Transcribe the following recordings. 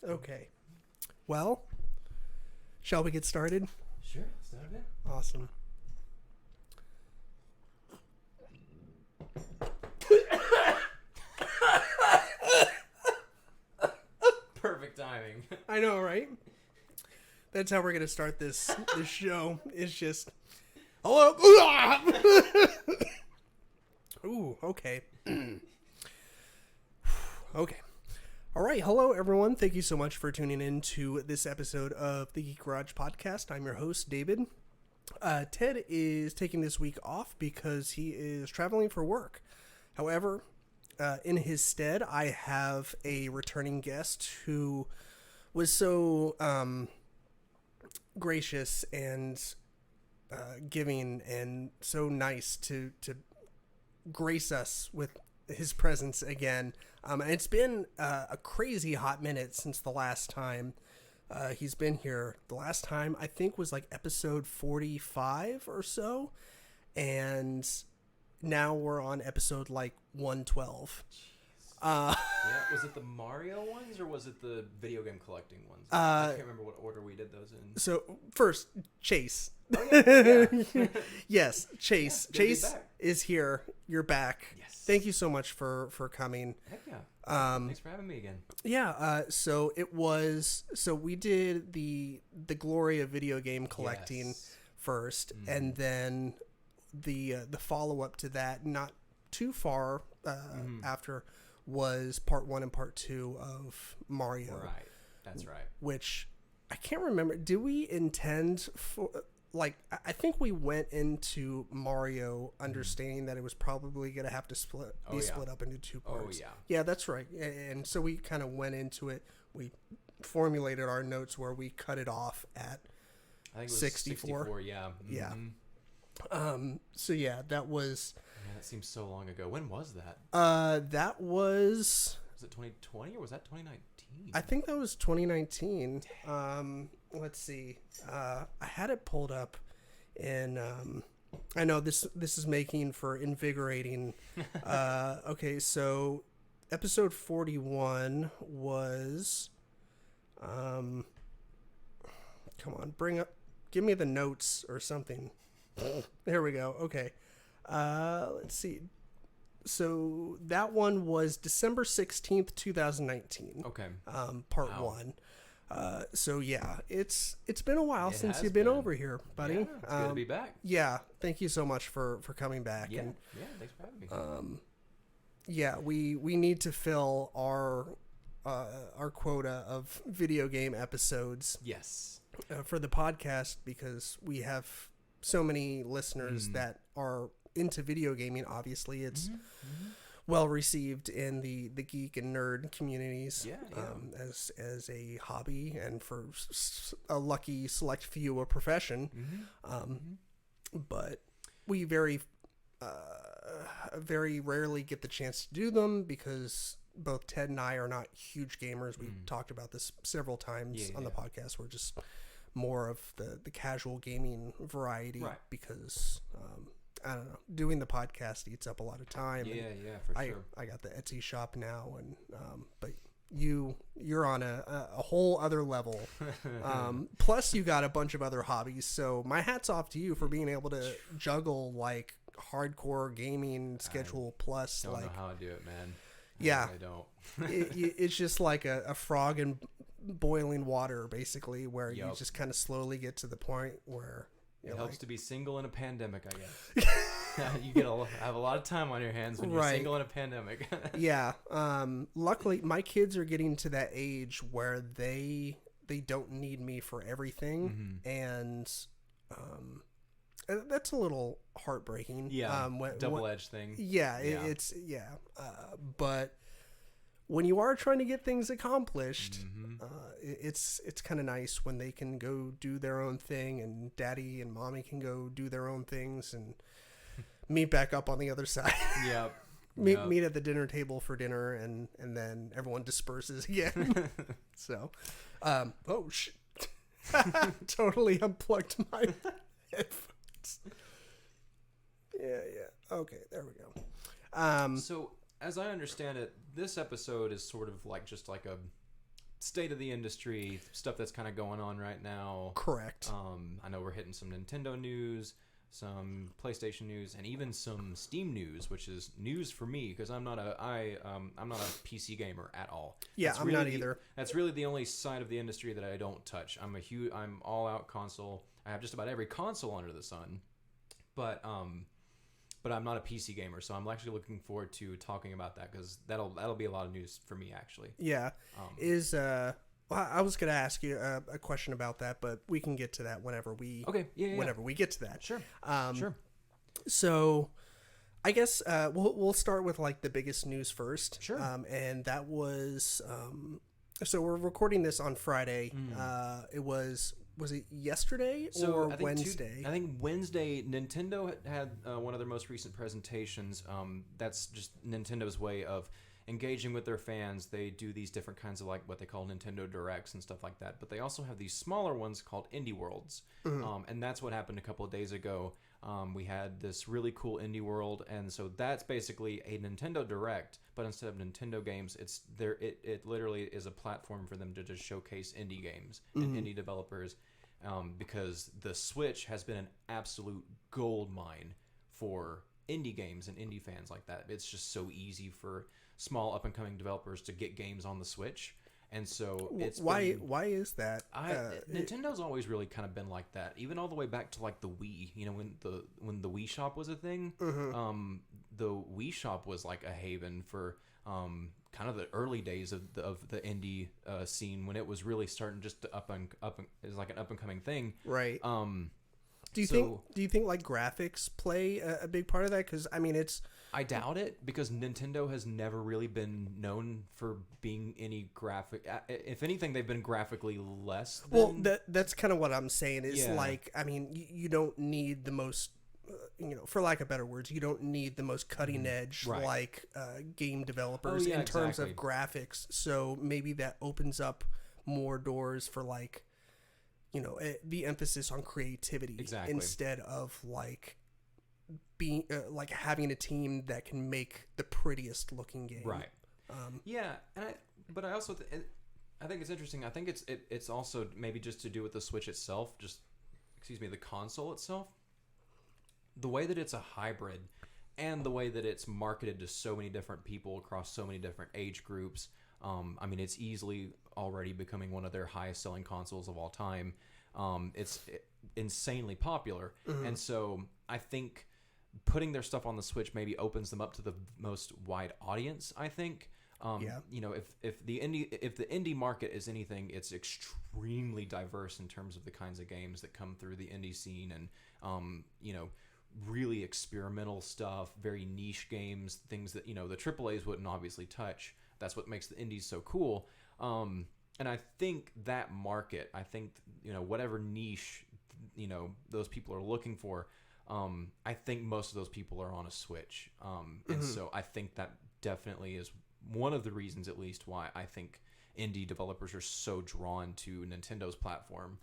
Okay. Well, shall we get started? Sure, start it. Awesome. Perfect timing. I know, right? That's how we're going to start this show. It's just, hello. Ooh, okay. Okay. All right. Hello, everyone. Thank you so much for tuning in to this episode of the Geek Garage podcast. I'm your host, David. Ted is taking this week off because he is traveling for work. However, in his stead, I have a returning guest who was so gracious and giving and so nice to grace us with his presence again. And it's been a crazy hot minute since the last time he's been here. The last time I think was like episode 45 or so. And now we're on episode like 112. Yeah, was it the Mario ones or was it the video game collecting ones? I can't remember what order we did those in. So first, Chase. Oh, yeah. Yes, Chase. Yeah, Chase is here. You're back. Yes. Thank you so much for coming. Heck yeah. Thanks for having me again. Yeah. So we did the glory of video game collecting first, and then the follow up to that, not too far after, was part 1 and part 2 of Mario. Right. That's right. Which I can't remember. Do we intend for? Like, I think we went into Mario understanding that it was probably going to have to be split up into 2 parts. Oh, yeah. Yeah, that's right. And so we kind of went into it. We formulated our notes where we cut it off at I think it was 64. Yeah. Yeah. So, yeah, that was... Man, that seems so long ago. When was that? That was... Was it 2020 or was that 2019? I think that was 2019. Let's see. I had it pulled up, and I know this is making for invigorating. Okay, so episode 41 was. Come on, give me the notes or something. There we go. Okay. Let's see. So that one was December 16th, 2019. Okay. Part 1. So yeah, it's been a while since you've been over here, buddy. Yeah, it's good to be back. Yeah, thank you so much for coming back. Yeah, and, thanks for having me. Yeah, we need to fill our quota of video game episodes. Yes. For the podcast, because we have so many listeners that are into video gaming. Obviously, it's well received in the geek and nerd communities. As a hobby, and for a lucky select few a profession. But we very rarely get the chance to do them because both Ted and I are not huge gamers. We've talked about this several times on the podcast. We're just more of the casual gaming variety, because I don't know, doing the podcast eats up a lot of time. Yeah, for sure. I got the Etsy shop now, and but you're on a whole other level. Plus you got a bunch of other hobbies, so my hat's off to you for being able to juggle like hardcore gaming schedule plus don't like know how I do it, man. Yeah, I don't. It's just like a frog in boiling water, basically, where you just kind of slowly get to the point where it helps to be single in a pandemic, I guess. You have a lot of time on your hands when you're single in a pandemic. Yeah. Luckily, my kids are getting to that age where they don't need me for everything, and that's a little heartbreaking. Yeah, double-edged thing. Yeah, but when you are trying to get things accomplished, it's kind of nice when they can go do their own thing, and daddy and mommy can go do their own things, and meet back up on the other side. Yep. Meet at the dinner table for dinner, and then everyone disperses again. So, totally unplugged my headphones. Yeah. Okay, there we go. So, as I understand it, this episode is sort of like just like a state of the industry, stuff that's kind of going on right now. Correct. I know we're hitting some Nintendo news, some PlayStation news, and even some Steam news, which is news for me because I'm not a PC gamer at all. Yeah, I'm not either. That's really the only side of the industry that I don't touch. I'm all out console. I have just about every console under the sun, but I'm not a PC gamer, so I'm actually looking forward to talking about that because that'll be a lot of news for me actually. Yeah, well, I was going to ask you a question about that, but we can get to that whenever we whenever we get to that. Sure. Sure. So, I guess we'll start with like the biggest news first. Sure. And that was so we're recording this on Friday. It was it yesterday or Wednesday? I think Wednesday. Nintendo had one of their most recent presentations. That's just Nintendo's way of engaging with their fans. They do these different kinds of like what they call Nintendo Directs and stuff like that. But they also have these smaller ones called Indie Worlds. And that's what happened a couple of days ago. We had this really cool Indie World, and so that's basically a Nintendo Direct, but instead of Nintendo games, it literally is a platform for them to just showcase indie games and indie developers, because the Switch has been an absolute gold mine for indie games and indie fans like that. It's just so easy for small up and coming developers to get games on the Switch. And so it's why is that? Nintendo's always really kind of been like that, even all the way back to like the Wii. You know, when the Wii Shop was a thing, the Wii Shop was like a haven for kind of the early days of the indie scene when it was really starting just to up and it was like an up and coming thing, right? Do you think like graphics play a big part of that? Because I mean, I doubt it, because Nintendo has never really been known for being any graphic. If anything, they've been graphically less than... Well, that's kind of what I'm saying is like, I mean, you don't need the most, for lack of better words, you don't need the most cutting edge like game developers in terms of graphics. So maybe that opens up more doors for like, the emphasis on creativity instead of like being like having a team that can make the prettiest looking game. Right. But I also I think it's interesting. I think it's also maybe just to do with the Switch itself, the console itself. The way that it's a hybrid and the way that it's marketed to so many different people across so many different age groups. I mean, it's easily already becoming one of their highest selling consoles of all time. It's insanely popular. And so I think putting their stuff on the Switch maybe opens them up to the most wide audience, I think. If the indie market is anything, it's extremely diverse in terms of the kinds of games that come through the indie scene, and really experimental stuff, very niche games, things that the AAAs wouldn't obviously touch. That's what makes the indies so cool. And I think that market, whatever niche those people are looking for, I think most of those people are on a Switch. And so I think that definitely is one of the reasons, at least, why I think indie developers are so drawn to Nintendo's platform.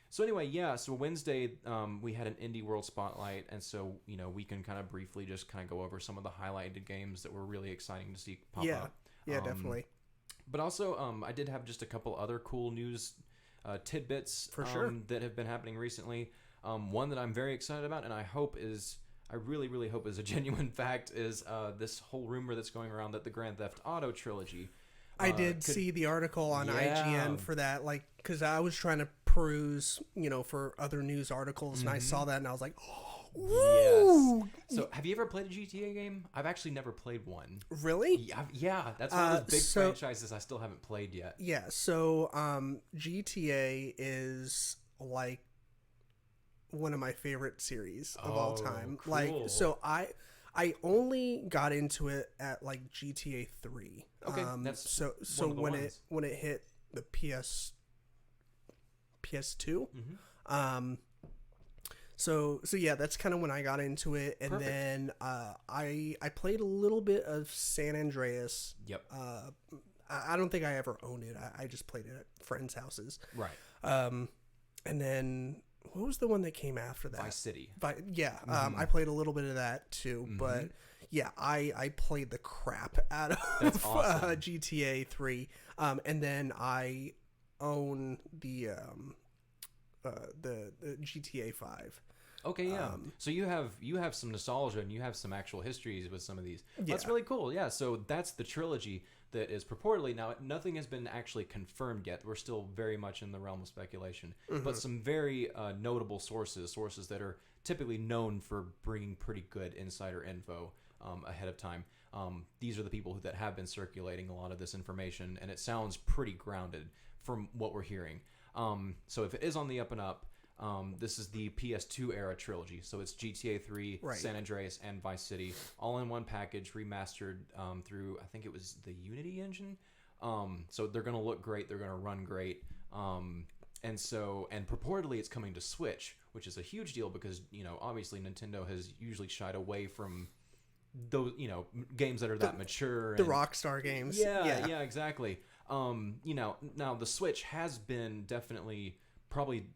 So anyway, so Wednesday we had an Indie World Spotlight, and so we can kind of briefly just kind of go over some of the highlighted games that were really exciting to see pop up. Yeah, definitely. But also, I did have just a couple other cool news tidbits for sure that have been happening recently. One that I'm very excited about, and I really, really hope is a genuine fact, is this whole rumor that's going around that the Grand Theft Auto trilogy. I did see the article on IGN for that, like, because I was trying to peruse, for other news articles, and I saw that, and I was like, Yes. So, have you ever played a GTA game? I've actually never played one. Really? Yeah. That's one of those big franchises I still haven't played yet. Yeah. So, GTA is like one of my favorite series of all time. Cool. Like, so I only got into it at like GTA 3. Okay. That's so when it hit the PS2. So yeah, that's kind of when I got into it, and Perfect. then I played a little bit of San Andreas. Yep. I don't think I ever owned it. I just played it at friends' houses. Right. And then what was the one that came after that? Vice City. I played a little bit of that too, but yeah, I played the crap out of That's awesome. GTA 3, and then I own the GTA 5. Okay, yeah. So you have some nostalgia and you have some actual histories with some of these. That's Yeah. really cool. Yeah. So that's the trilogy that is purportedly now. Nothing has been actually confirmed yet. We're still very much in the realm of speculation. But some very notable sources that are typically known for bringing pretty good insider info ahead of time. These are the people that have been circulating a lot of this information, and it sounds pretty grounded from what we're hearing. So if it is on the up and up. This is the PS2 era trilogy, so it's GTA 3, Right. San Andreas, and Vice City, all in one package, remastered through, I think it was the Unity engine. So they're going to look great, they're going to run great, and purportedly it's coming to Switch, which is a huge deal because, obviously Nintendo has usually shied away from those, games that are that mature. The Rockstar games. Yeah, exactly. Now the Switch has been definitely probably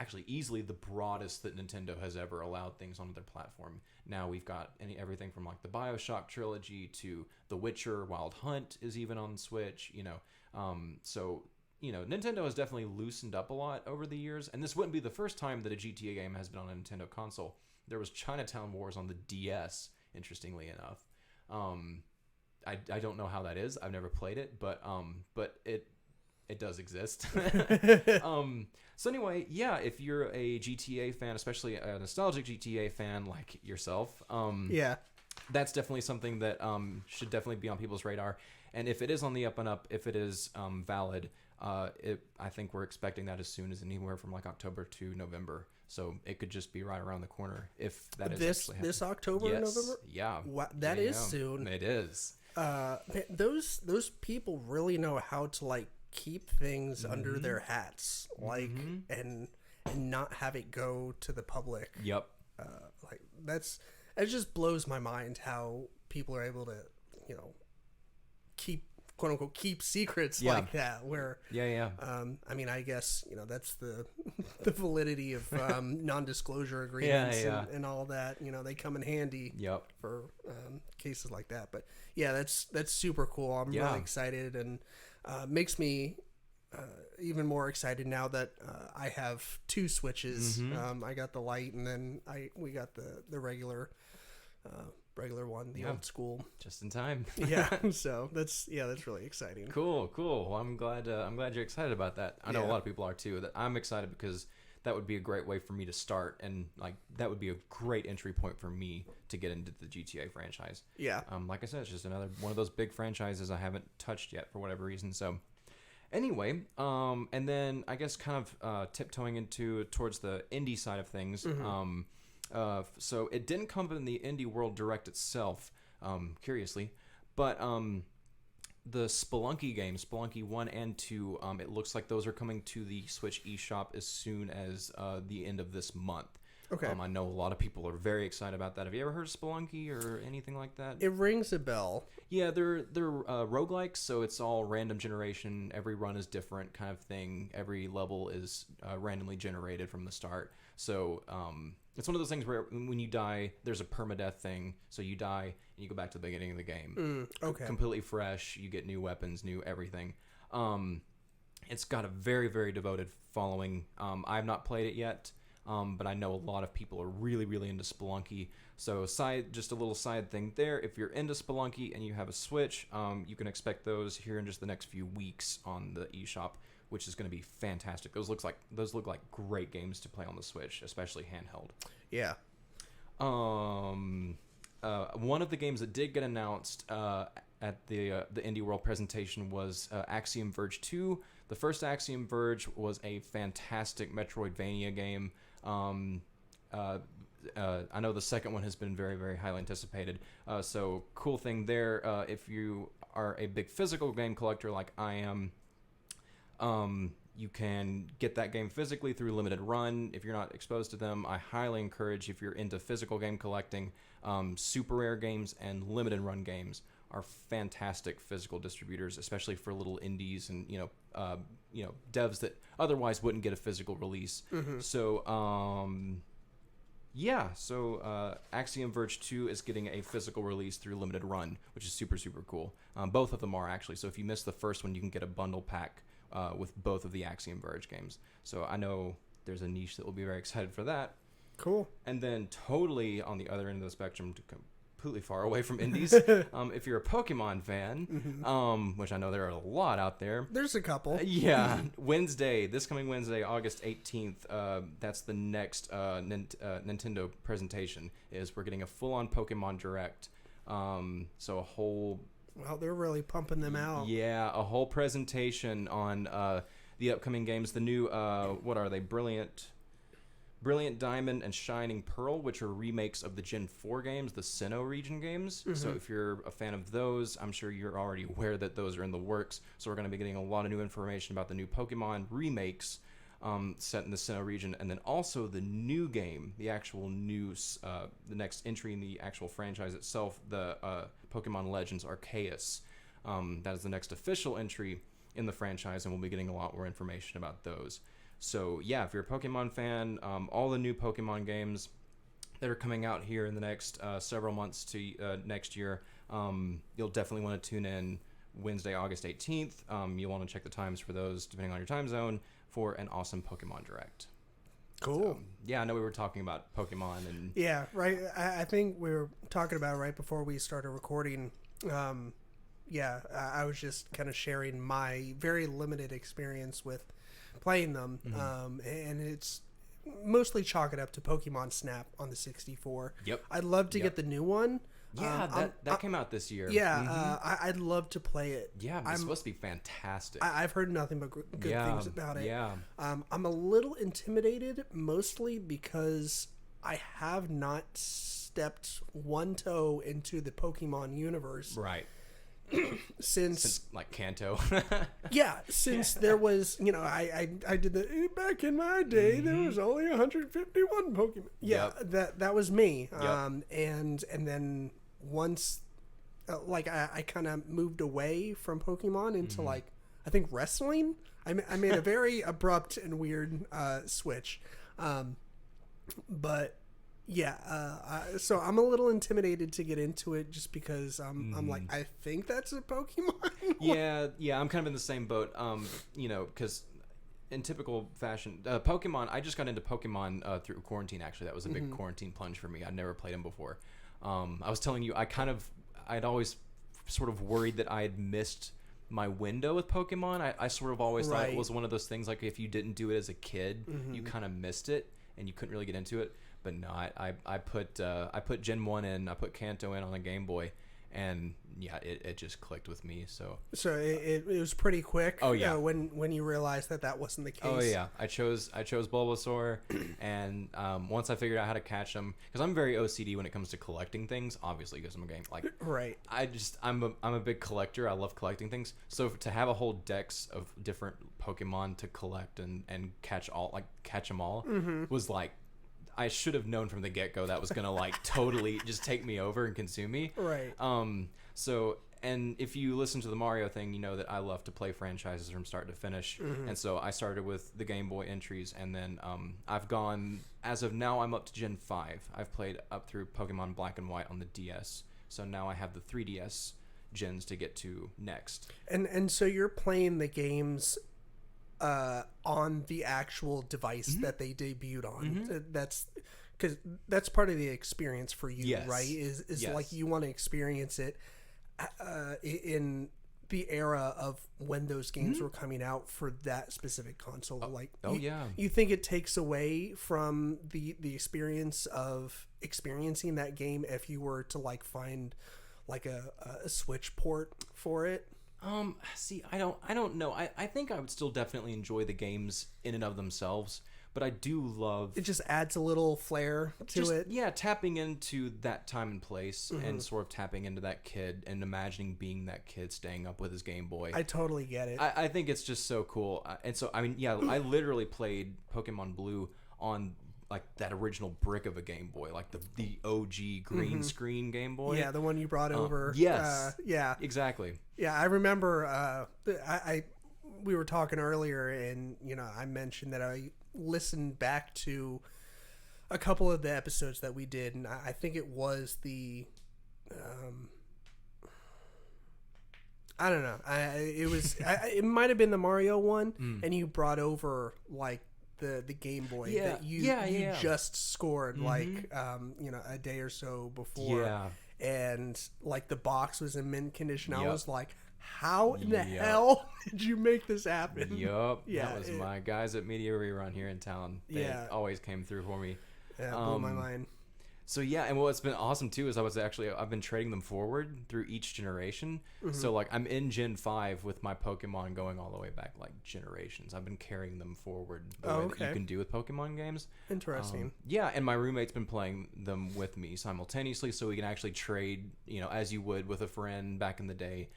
actually easily the broadest that Nintendo has ever allowed things onto their platform. Now we've got everything from like the BioShock trilogy to The Witcher, Wild Hunt is even on Switch, Nintendo has definitely loosened up a lot over the years, and this wouldn't be the first time that a GTA game has been on a Nintendo console. There was Chinatown Wars on the DS, interestingly enough. I don't know how that is. I've never played it, but it does exist. So anyway, yeah, if you're a GTA fan, especially a nostalgic GTA fan like yourself, that's definitely something that should definitely be on people's radar. And if it is on the up and up, if it is valid, I think we're expecting that as soon as anywhere from like October to November. So it could just be right around the corner if that is actually happening. This October or November? Yeah. Wow, that is soon. It is. Man, those people really know how to like keep things under their hats, like and not have it go to the public. Yep. It just blows my mind how people are able to, keep quote unquote keep secrets like that. Where I mean, I guess that's the validity of non-disclosure agreements and all that. They come in handy. Yep. For cases like that. But yeah, that's super cool. I'm really excited, and makes me even more excited now that I have two Switches. I got the Lite, and then we got the regular one, the old school. Just in time. Yeah. So that's really exciting. Cool. Well, I'm glad you're excited about that. I know a lot of people are too. That I'm excited because that would be a great way for me to start, and like that would be a great entry point for me to get into the GTA franchise. Yeah. Like I said, it's just another one of those big franchises I haven't touched yet for whatever reason. So anyway, and then I guess kind of tiptoeing towards the indie side of things. So it didn't come in the Indie World Direct itself, curiously, but the Spelunky games, Spelunky 1 and 2, it looks like those are coming to the Switch eShop as soon as the end of this month. Okay. I know a lot of people are very excited about that. Have you ever heard of Spelunky or anything like that? It rings a bell. Yeah, they're roguelikes, so it's all random generation. Every run is different kind of thing. Every level is randomly generated from the start. So it's one of those things where when you die, there's a permadeath thing. So you die and you go back to the beginning of the game. Okay. Completely fresh. You get new weapons, new everything. It's got a very, very devoted following. I've not played it yet. But I know a lot of people are really, really into Spelunky. So just a little side thing there. If you're into Spelunky and you have a Switch, you can expect those here in just the next few weeks on the eShop, which is going to be fantastic. Those look like great games to play on the Switch, especially handheld. Yeah. One of the games that did get announced at the Indie World presentation was Axiom Verge 2. The first Axiom Verge was a fantastic Metroidvania game. I know the second one has been very, very highly anticipated. So cool thing there. If you are a big physical game collector like I am, you can get that game physically through Limited Run. If you're not exposed to them, I highly encourage, if you're into physical game collecting, Super Rare games and Limited Run games are fantastic physical distributors, especially for little indies and devs that otherwise wouldn't get a physical release. So Yeah, so Axiom Verge 2 is getting a physical release through Limited Run, which is super, super cool. Both of them are, actually. So if you missed the first one, you can get a bundle pack with both of the Axiom Verge games. So I know there's a niche that will be very excited for that. Cool. And then totally on the other end of the spectrum, completely far away from indies, if you're a Pokemon fan, which I know there are a lot out there. There's a couple. This coming Wednesday, August 18th, that's the next Nintendo presentation, is we're getting a full-on Pokemon Direct. So a whole... Well, they're really pumping them out. Yeah, a whole presentation on the upcoming games. The new, what are they? Brilliant Diamond and Shining Pearl, which are remakes of the Gen 4 games, the Sinnoh region games. Mm-hmm. So if you're a fan of those, I'm sure you're already aware that those are in the works. So we're going to be getting a lot of new information about the new Pokemon remakes set in the Sinnoh region. And then also the new game, the actual new, the next entry in the actual franchise itself, the Pokemon Legends Arceus. That is the next official entry in the franchise, and we'll be getting a lot more information about those. So yeah, if you're a Pokemon fan, all the new Pokemon games that are coming out here in the next several months to next year, you'll definitely want to tune in Wednesday, August 18th. You'll want to check the times for those, depending on your time zone, for an awesome Pokemon Direct. Cool. So, yeah, I know we were talking about Pokemon and... Yeah, right. I think we were talking about right before we started recording. I was just kind of sharing my very limited experience with playing them, and it's mostly chalk it up to Pokemon Snap on the 64. Yep. I'd love to get the new one. Yeah, that came out this year. Yeah, I'd love to play it. Yeah, it's supposed to be fantastic. I've heard nothing but good things about it. Yeah. I'm a little intimidated, mostly because I have not stepped one toe into the Pokemon universe. Right. Since like Kanto. since there was, I did the back in my day there was only 151 Pokemon. That was me. And then once I kind of moved away from Pokemon into like I think wrestling. I made a very abrupt and weird switch. But so I'm a little intimidated to get into it just because I'm like, I think that's a Pokemon. Yeah, I'm kind of in the same boat. Because in typical fashion, Pokemon, I just got into Pokemon through quarantine, actually. That was a big quarantine plunge for me. I'd never played them before. I was telling you, I'd always sort of worried that I had missed my window with Pokemon. I sort of always thought it was one of those things, like if you didn't do it as a kid, you kind of missed it and you couldn't really get into it. But no, I put Gen 1 in, I put Kanto in on a Game Boy, and yeah, it just clicked with me. So it was pretty quick. Oh yeah, when you realized that wasn't the case. Oh yeah, I chose Bulbasaur, and once I figured out how to catch them, because I'm very OCD when it comes to collecting things. Obviously, because I'm a game right. I'm a big collector. I love collecting things. So to have a whole dex of different Pokemon to collect and catch them all was like. I should have known from the get-go that was going to like totally just take me over and consume me. Right. So, and if you listen to the Mario thing, you know that I love to play franchises from start to finish. And so I started with the Game Boy entries, and then I've gone, as of now, I'm up to Gen 5. I've played up through Pokemon Black and White on the DS. So now I have the 3DS gens to get to next. And so you're playing the games on the actual device that they debuted on. That's because that's part of the experience for you, right? Is like you want to experience it in the era of when those games were coming out for that specific console. You think it takes away from the experience of experiencing that game if you were to like find like a Switch port for it? I don't know. I think I would still definitely enjoy the games in and of themselves, but I do love... It just adds a little flair to it. Yeah, tapping into that time and place and sort of tapping into that kid and imagining being that kid staying up with his Game Boy. I totally get it. I think it's just so cool. And so, I mean, yeah, I literally played Pokemon Blue on... like that original brick of a Game Boy, like the OG green screen Game Boy. Yeah, the one you brought over. Yes. Yeah. Exactly. Yeah, I remember we were talking earlier, and I mentioned that I listened back to a couple of the episodes that we did, and I think it was the, I don't know. It might have been the Mario one, and you brought over like the Game Boy that you just scored like a day or so before. Yeah. And like the box was in mint condition. I was like, how in the hell did you make this happen? Yup. Yeah, that was my guys at Media Rerun here in town. They always came through for me. Yeah, blew my mind. So yeah, and what's been awesome too is I've been trading them forward through each generation. So like I'm in Gen 5 with my Pokemon going all the way back like generations. I've been carrying them forward the way that you can do with Pokemon games. Interesting. Yeah, and my roommate's been playing them with me simultaneously, so we can actually trade, as you would with a friend back in the day.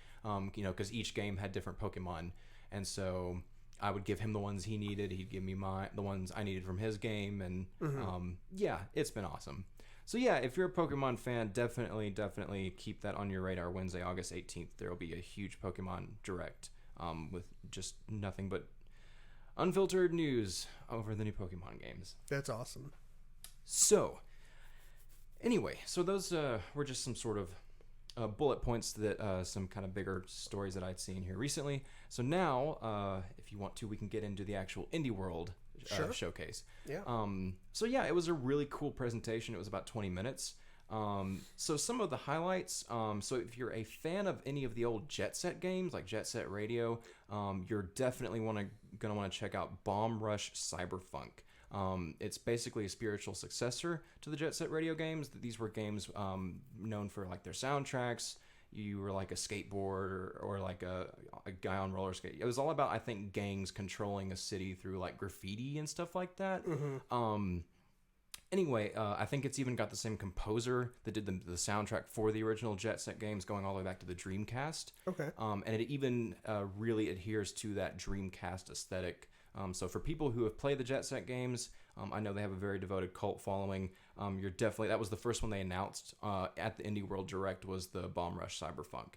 Because each game had different Pokemon, and so I would give him the ones he needed. He'd give me the ones I needed from his game, and it's been awesome. So yeah, if you're a Pokemon fan, definitely keep that on your radar. Wednesday, August 18th, there will be a huge Pokemon Direct with just nothing but unfiltered news over the new Pokemon games. That's awesome. So, anyway, those were just some sort of bullet points that some kind of bigger stories that I'd seen here recently. So now, if you want to, we can get into the actual Indie World showcase. Yeah. So yeah, it was a really cool presentation. It was about 20 minutes. So some of the highlights. So if you're a fan of any of the old Jet Set games, like Jet Set Radio, you're definitely gonna want to check out Bomb Rush Cyberfunk. It's basically a spiritual successor to the Jet Set Radio games. These were games known for like their soundtracks. You were like a skateboard or like a guy on roller skate. It was all about, I think, gangs controlling a city through like graffiti and stuff like that. Anyway, I think it's even got the same composer that did the soundtrack for the original Jet Set games, going all the way back to the Dreamcast. Okay. And it even really adheres to that Dreamcast aesthetic. So for people who have played the Jet Set games, I know they have a very devoted cult following. That was the first one they announced at the Indie World Direct, was the Bomb Rush Cyberfunk.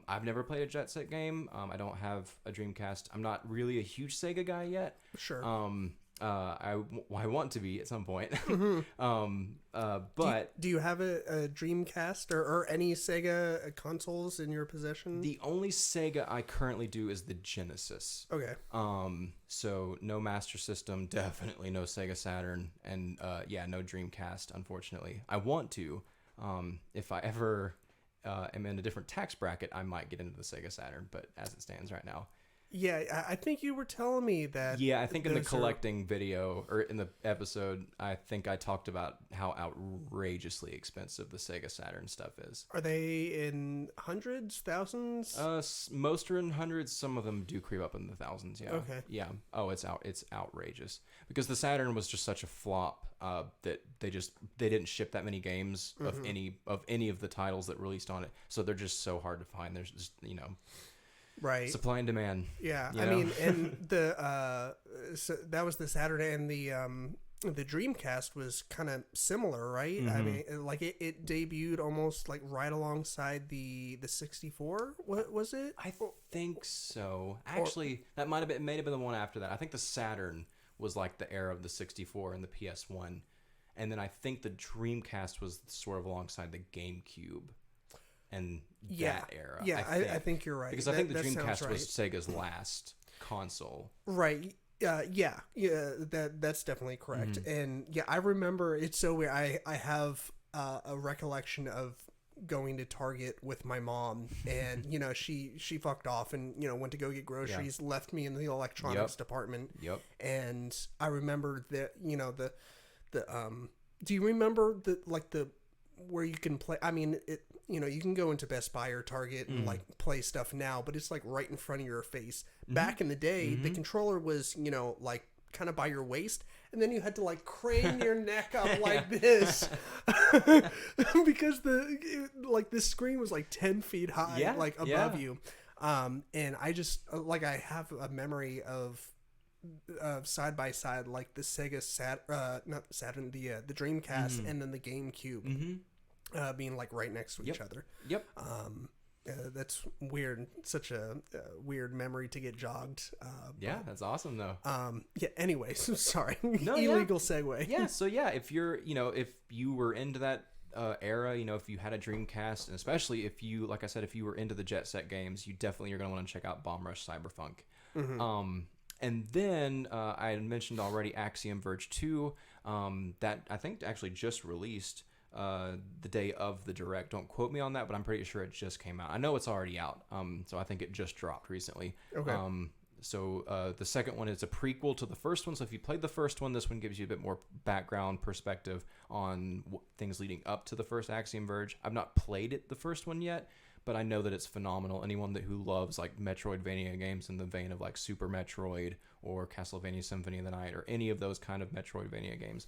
I've never played a Jet Set game. I don't have a Dreamcast. I'm not really a huge Sega guy yet. Sure. I want to be at some point. But do you have a Dreamcast or any Sega consoles in your possession? The only Sega I currently do is the Genesis. Okay. So no Master System, definitely no Sega Saturn, and no Dreamcast, unfortunately. I want to. If I ever am in a different tax bracket, I might get into the Sega Saturn, but as it stands right now. Yeah, I think you were telling me that. Yeah, I think in the collecting video, or in the episode, I think I talked about how outrageously expensive the Sega Saturn stuff is. Are they in hundreds, thousands? Most are in hundreds. Some of them do creep up in the thousands. Yeah. Okay. Yeah. Oh, it's outrageous, because the Saturn was just such a flop that they didn't ship that many games of any of the titles that released on it. So they're just so hard to find. There's just right, supply and demand. Yeah, I mean, and so that was the Saturday, and the Dreamcast was kind of similar, right? I mean, like it debuted almost like right alongside the 64. What was it? I think so. Actually, that may have been the one after that. I think the Saturn was like the era of the 64 and the PS1, and then I think the Dreamcast was sort of alongside the GameCube. And that era. Yeah, I think you're right. Because I think the Dreamcast was Sega's last console. Right. That's definitely correct. And yeah, I remember, it's so weird. I have a recollection of going to Target with my mom, and she fucked off and went to go get groceries, left me in the electronics department. Yep. And I remember that the do you remember the where you can play? I mean, you can go into Best Buy or Target and like play stuff now, but it's like right in front of your face. Back in the day, the controller was, like kind of by your waist, and then you had to like crane your neck up like this because the screen was like 10 feet high, like above you. And I just I have a memory of side by side, like the Sega not Saturn, the Dreamcast, and then the GameCube being like right next to each other. Yep. That's weird. Such a weird memory to get jogged. Yeah, that's awesome though. Yeah. Anyways, sorry. No, Illegal segue. Yeah. So yeah, if you're, if you were into that era, if you had a Dreamcast, and especially if you, like I said, if you were into the Jet Set games, you definitely are going to want to check out Bomb Rush Cyberpunk. Mm-hmm. And then I had mentioned already Axiom Verge 2, that I think actually just released the day of the Direct. Don't quote me on that, but I'm pretty sure it just came out. I know it's already out, so I think it just dropped recently. Okay. So the second one is a prequel to the first one. So if you played the first one, this one gives you a bit more background perspective on things leading up to the first Axiom Verge. I've not played it, the first one yet, but I know that it's phenomenal. Anyone who loves like Metroidvania games in the vein of like Super Metroid or Castlevania Symphony of the Night or any of those kind of Metroidvania games,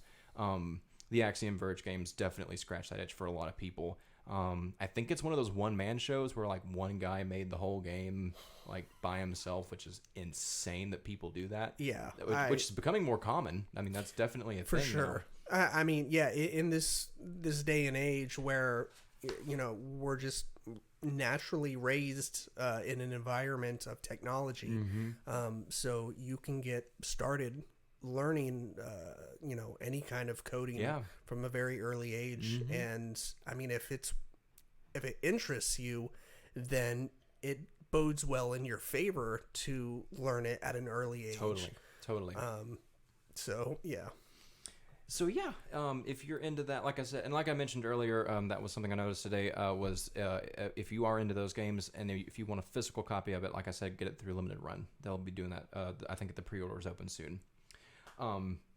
the Axiom Verge games definitely scratch that itch for a lot of people. I think it's one of those one-man shows where like one guy made the whole game like by himself, which is insane that people do that. Yeah, which is becoming more common. I mean, that's definitely a for thing sure. I mean, yeah, in this day and age where we're just naturally raised in an environment of technology, so you can get started learning any kind of coding from a very early age. And I mean, if it interests you, then it bodes well in your favor to learn it at an early age. Totally. So yeah, if you're into that, like I said, and like I mentioned earlier, that was something I noticed today, was if you are into those games and if you want a physical copy of it, like I said, get it through Limited Run. They'll be doing that. I think the pre-order is open soon.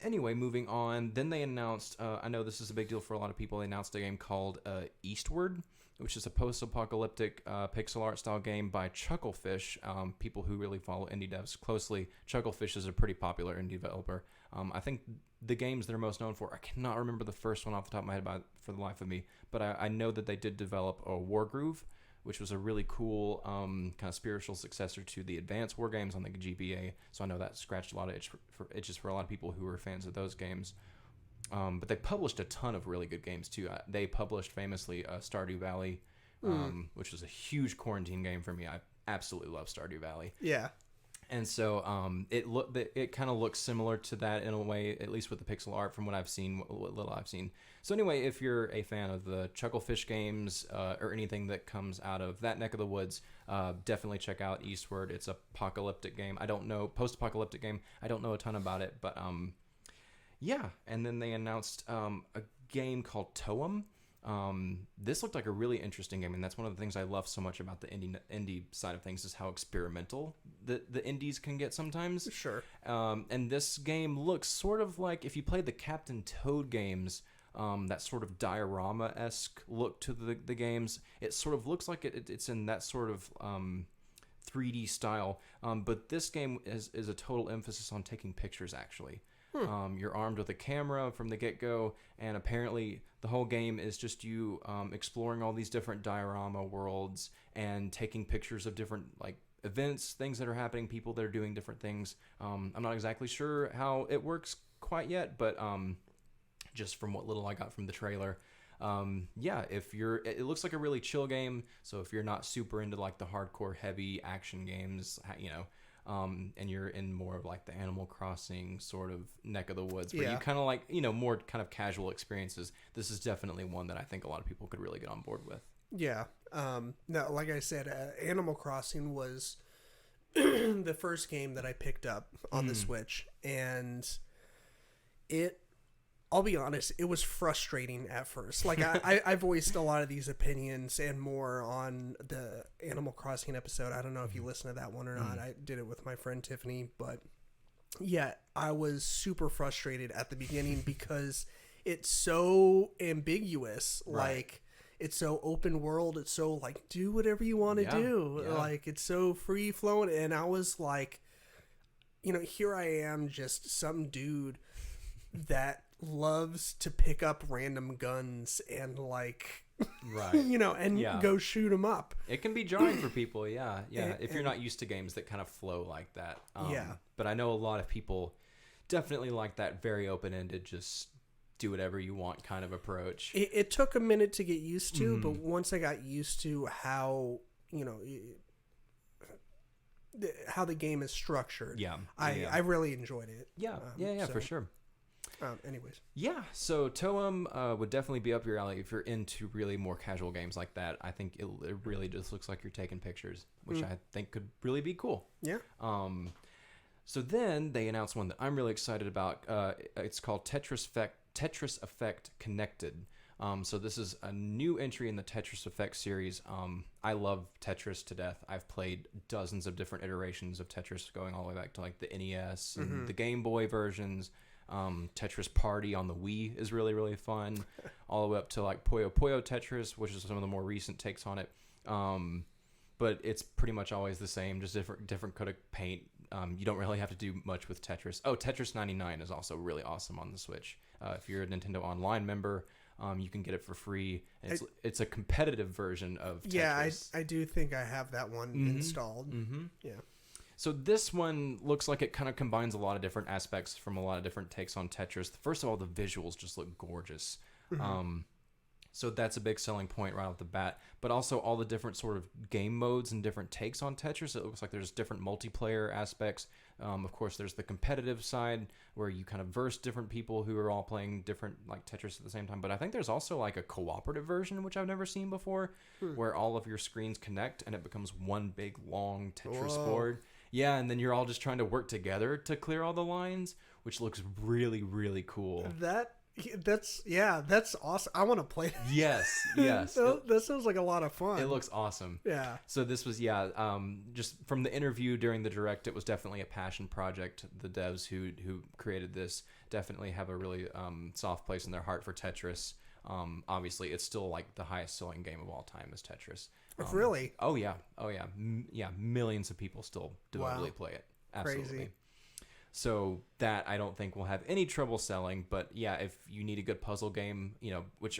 Anyway, moving on. Then they announced, I know this is a big deal for a lot of people, they announced a game called Eastward, which is a post-apocalyptic pixel art style game by Chucklefish. People who really follow indie devs closely, Chucklefish is a pretty popular indie developer. I think the games they're most known for, I cannot remember the first one off the top of my head for the life of me, but I know that they did develop a Wargroove, which was a really cool kind of spiritual successor to the advanced war games on the GBA. So I know that scratched a lot of itches for a lot of people who were fans of those games. But they published a ton of really good games too. They published famously Stardew Valley, which was a huge quarantine game for me. I absolutely love Stardew Valley. Yeah. And so it kind of looks similar to that in a way, at least with the pixel art from what I've seen, what little I've seen. So anyway, if you're a fan of the Chucklefish games or anything that comes out of that neck of the woods, definitely check out Eastward. It's a post-apocalyptic game. I don't know a ton about it, but yeah. And then they announced a game called Toem. This looked like a really interesting game, and that's one of the things I love so much about the indie side of things is how experimental the indies can get sometimes. Sure. And this game looks sort of like if you played the Captain Toad games, that sort of diorama-esque look to the games. It sort of looks like it's in that sort of 3D style, but this game is a total emphasis on taking pictures, actually. You're armed with a camera from the get-go, and apparently the whole game is just you exploring all these different diorama worlds and taking pictures of different like events, things that are happening, people that are doing different things. I'm not exactly sure how it works quite yet, but just from what little I got from the trailer, it looks like a really chill game. So if you're not super into like the hardcore heavy action games, and you're in more of like the Animal Crossing sort of neck of the woods where you kind of like, more kind of casual experiences, this is definitely one that I think a lot of people could really get on board with. Yeah. Now, like I said, Animal Crossing was the first game that I picked up on the Switch, and I'll be honest, it was frustrating at first. Like I voiced a lot of these opinions and more on the Animal Crossing episode. I don't know if you listened to that one or not. I did it with my friend Tiffany, but yeah, I was super frustrated at the beginning because it's so ambiguous. Right. Like it's so open world. It's so like, do whatever you want to do. Yeah. Like it's so free flowing. And I was like, here I am, just some dude that loves to pick up random guns and like right go shoot them up. It can be jarring for people, if you're not used to games that kind of flow like that. But I know a lot of people definitely like that very open-ended, just do whatever you want kind of approach. It took a minute to get used to, but once I got used to how how the game is structured. Yeah. I really enjoyed it. Yeah, for sure. Anyways. Yeah, so Toem would definitely be up your alley if you're into really more casual games like that. I think it really just looks like you're taking pictures, which I think could really be cool. Yeah. So then they announced one that I'm really excited about. It's called Tetris Effect Connected. So this is a new entry in the Tetris Effect series. I love Tetris to death. I've played dozens of different iterations of Tetris, going all the way back to like the NES and the Game Boy versions. Tetris Party on the Wii is really, really fun. All the way up to like Puyo Puyo Tetris, which is some of the more recent takes on it. But it's pretty much always the same, just different coat of paint. You don't really have to do much with Tetris. Oh, Tetris 99 is also really awesome on the Switch. If you're a Nintendo Online member, you can get it for free. It's a competitive version of Tetris. Yeah, I do think I have that one installed. Yeah. So this one looks like it kind of combines a lot of different aspects from a lot of different takes on Tetris. First of all, the visuals just look gorgeous. So that's a big selling point right off the bat. But also all the different sort of game modes and different takes on Tetris. It looks like there's different multiplayer aspects. Of course, there's the competitive side where you kind of verse different people who are all playing different like Tetris at the same time. But I think there's also like a cooperative version, which I've never seen before, where all of your screens connect and it becomes one big long Tetris board. Yeah, and then you're all just trying to work together to clear all the lines, which looks really, really cool. That's awesome. I want to play that. Yes. That sounds like a lot of fun. It looks awesome. Yeah. So this was, just from the interview during the Direct, it was definitely a passion project. The devs who created this definitely have a really soft place in their heart for Tetris. Obviously, it's still like the highest selling game of all time is Tetris. Really? Oh, yeah. Millions of people still devotedly play it. Absolutely. Crazy. So that I don't think will have any trouble selling, but yeah, if you need a good puzzle game,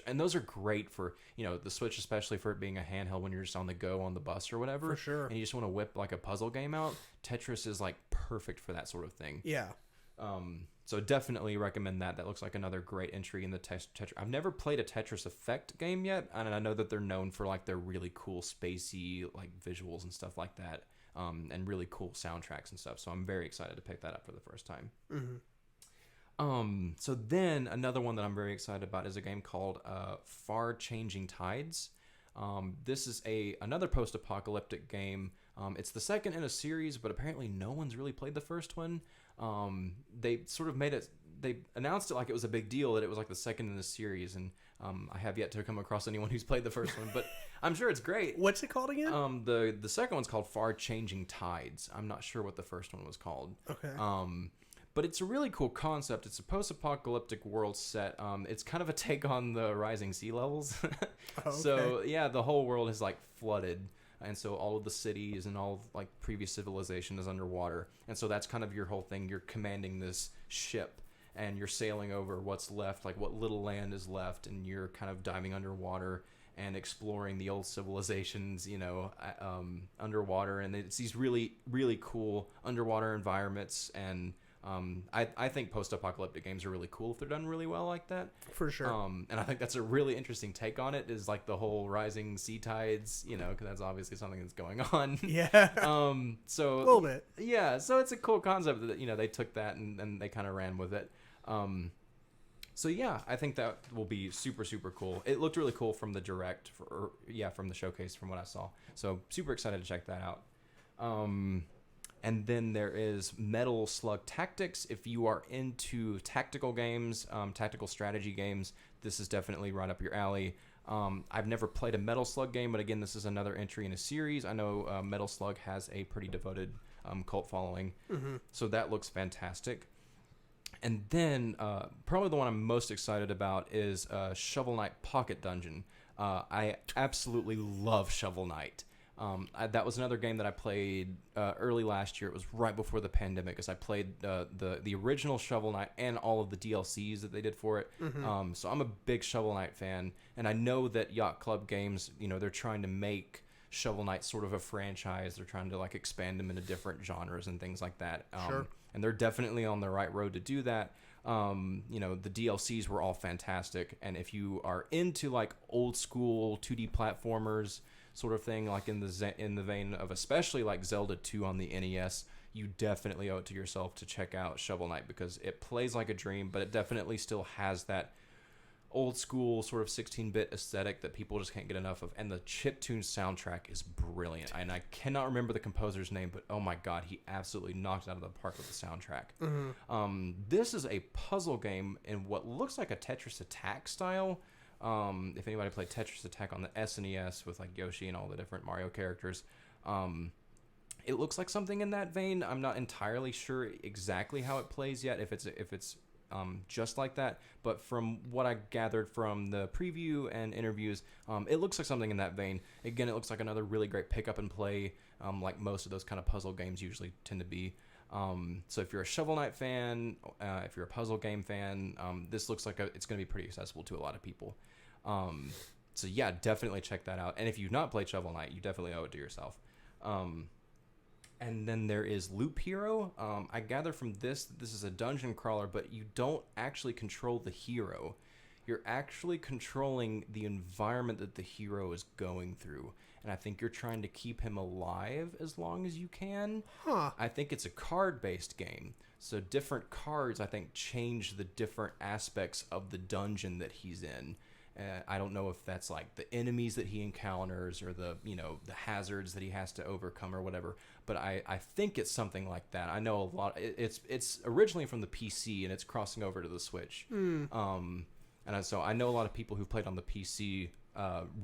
and those are great for, the Switch, especially for it being a handheld when you're just on the go on the bus or whatever. For sure. And you just want to whip like a puzzle game out. Tetris is like perfect for that sort of thing. Yeah. So definitely recommend that. That looks like another great entry in the Tetris. I've never played a Tetris Effect game yet, and I know that they're known for like their really cool spacey like visuals and stuff like that, and really cool soundtracks and stuff. So I'm very excited to pick that up for the first time. So then another one that I'm very excited about is a game called Far Changing Tides. This is another post-apocalyptic game. It's the second in a series, but apparently no one's really played the first one. They sort of they announced it like it was a big deal that it was like the second in the series, and I have yet to come across anyone who's played the first one, but I'm sure it's great. What's it called again? The second one's called Far Changing Tides. I'm not sure what the first one was called. Okay. But it's a really cool concept. It's a post-apocalyptic world set. It's kind of a take on the rising sea levels. Okay. So yeah, the whole world is like flooded. And so all of the cities and all of, like previous civilization is underwater. And so that's kind of your whole thing. You're commanding this ship and you're sailing over what's left, like what little land is left, and you're kind of diving underwater and exploring the old civilizations, underwater. And it's these really, really cool underwater environments. And I think post-apocalyptic games are really cool if they're done really well like that. For sure. And I think that's a really interesting take on it, is like the whole rising sea tides, because that's obviously something that's going on. Yeah. So a little bit. Yeah. So it's a cool concept that, they took that and they kind of ran with it. So yeah, I think that will be super, super cool. It looked really cool from the Direct, from the showcase, from what I saw. So super excited to check that out. And then there is Metal Slug Tactics. If you are into tactical games, tactical strategy games, this is definitely right up your alley. I've never played a Metal Slug game, but again, this is another entry in a series. I know Metal Slug has a pretty devoted cult following, so that looks fantastic. And then probably the one I'm most excited about is Shovel Knight Pocket Dungeon. I absolutely love Shovel Knight. That was another game that I played early last year. It was right before the pandemic, because I played the original Shovel Knight and all of the DLCs that they did for it. So I'm a big Shovel Knight fan, and I know that Yacht Club Games, they're trying to make Shovel Knight sort of a franchise. They're trying to like expand them into different genres and things like that. Sure. And they're definitely on the right road to do that. The DLCs were all fantastic, and if you are into like old school 2D platformers, sort of thing, like in the vein of especially like Zelda 2 on the NES, you definitely owe it to yourself to check out Shovel Knight, because it plays like a dream, but it definitely still has that old school sort of 16-bit aesthetic that people just can't get enough of. And the chiptune soundtrack is brilliant. And I cannot remember the composer's name, but oh my god, he absolutely knocked it out of the park with the soundtrack. This is a puzzle game in what looks like a Tetris Attack style. If anybody played Tetris Attack on the SNES with like Yoshi and all the different Mario characters, it looks like something in that vein. I'm not entirely sure exactly how it plays yet, if it's just like that, but from what I gathered from the preview and interviews, it looks like something in that vein. Again, it looks like another really great pick up and play, like most of those kind of puzzle games usually tend to be. So if you're a Shovel Knight fan, if you're a puzzle game fan, this looks like it's going to be pretty accessible to a lot of people. So yeah, definitely check that out. And if you've not played Shovel Knight, you definitely owe it to yourself. And then there is Loop Hero. I gather from this is a dungeon crawler, but you don't actually control the hero. You're actually controlling the environment that the hero is going through. And I think you're trying to keep him alive as long as you can. Huh. I think it's a card-based game. So different cards, I think, change the different aspects of the dungeon that he's in. I don't know if that's like the enemies that he encounters or the hazards that he has to overcome or whatever. But I think it's something like that. I know a lot. It's originally from the PC and it's crossing over to the Switch. So I know a lot of people who've played on the PC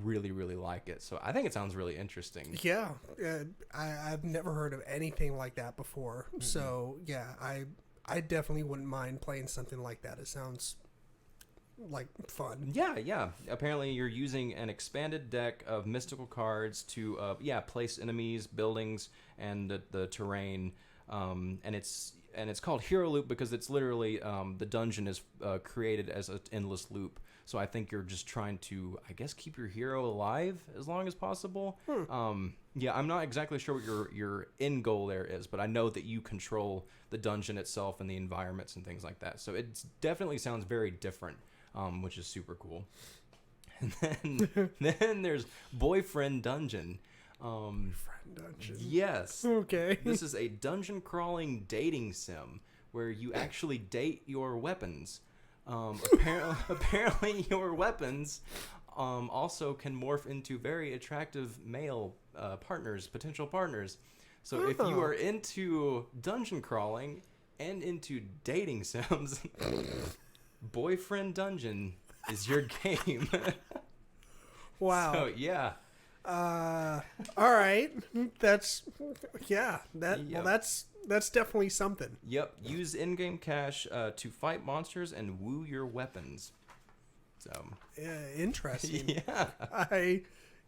really, really like it. So I think it sounds really interesting. Yeah, I've never heard of anything like that before. Mm-hmm. So yeah, I definitely wouldn't mind playing something like that. It sounds like fun. Yeah. Apparently you're using an expanded deck of mystical cards to place enemies, buildings, and the terrain. And it's called Hero Loop because it's literally the dungeon is created as an endless loop. So I think you're just trying to, I guess, keep your hero alive as long as possible. I'm not exactly sure what your end goal there is, but I know that you control the dungeon itself and the environments and things like that. So it definitely sounds very different. Which is super cool. And then there's Boyfriend Dungeon. Boyfriend Dungeon. Yes. Okay. This is a dungeon crawling dating sim where you actually date your weapons. Apparently your weapons also can morph into very attractive male potential partners. So if you are into dungeon crawling and into dating sims, Boyfriend Dungeon is your game. Wow. So, yeah. All right. That's definitely something. Yep. Use in-game cash to fight monsters and woo your weapons. So. Interesting.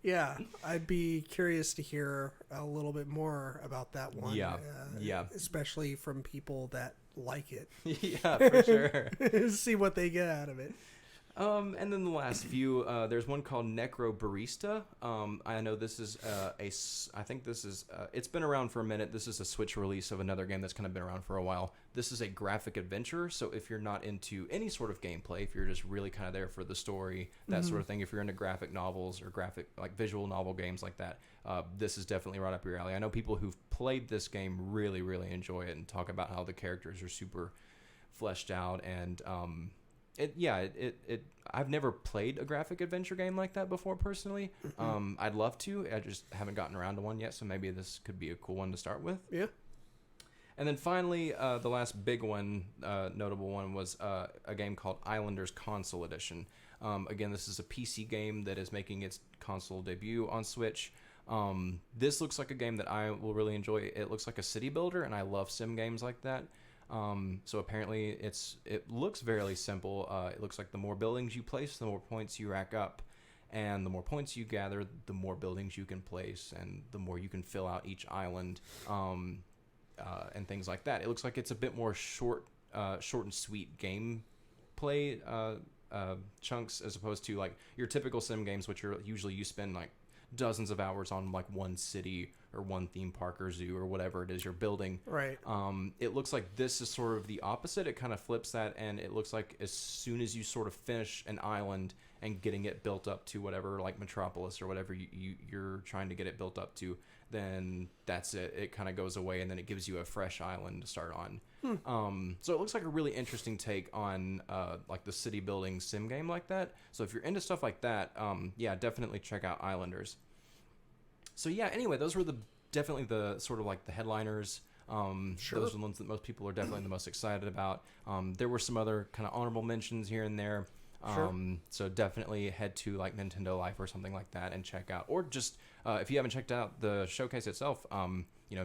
Yeah. I'd be curious to hear a little bit more about that one. Yeah. Especially from people that like it. Yeah, for sure. See what they get out of it. And then the last few, there's one called Necro Barista. I know this is it's been around for a minute. This is a Switch release of another game that's kind of been around for a while. This is a graphic adventure, so if you're not into any sort of gameplay, if you're just really kind of there for the story, that sort of thing, if you're into graphic novels or visual novel games like that, this is definitely right up your alley. I know people who've played this game really, really enjoy it and talk about how the characters are super fleshed out and I've never played a graphic adventure game like that before personally. I'd love to. I just haven't gotten around to one yet, so maybe this could be a cool one to start with. Yeah. And then finally, the last big one, notable one, was a game called Islanders Console Edition. Again, this is a PC game that is making its console debut on Switch. This looks like a game that I will really enjoy. It looks like a city builder, and I love sim games like that. So apparently it looks fairly simple. It looks like the more buildings you place, the more points you rack up, and the more points you gather, the more buildings you can place, and the more you can fill out each island, and things like that. It looks like it's a bit more short and sweet gameplay chunks as opposed to like your typical sim games, which are usually you spend like dozens of hours on like one city or one theme park or zoo or whatever it is you're building. Right. It looks like this is sort of the opposite. It kind of flips that, and it looks like as soon as you sort of finish an island and getting it built up to whatever, like Metropolis or whatever you're trying to get it built up to, then that's it. It kind of goes away, and then it gives you a fresh island to start on. So it looks like a really interesting take on like the city building sim game like that. So if you're into stuff like that, yeah, definitely check out Islanders. So yeah, anyway, those were definitely the sort of like the headliners. Sure. Those are the ones that most people are definitely the most excited about. There were some other kind of honorable mentions here and there. Sure. So definitely head to like Nintendo Life or something like that and check out, or just if you haven't checked out the showcase itself,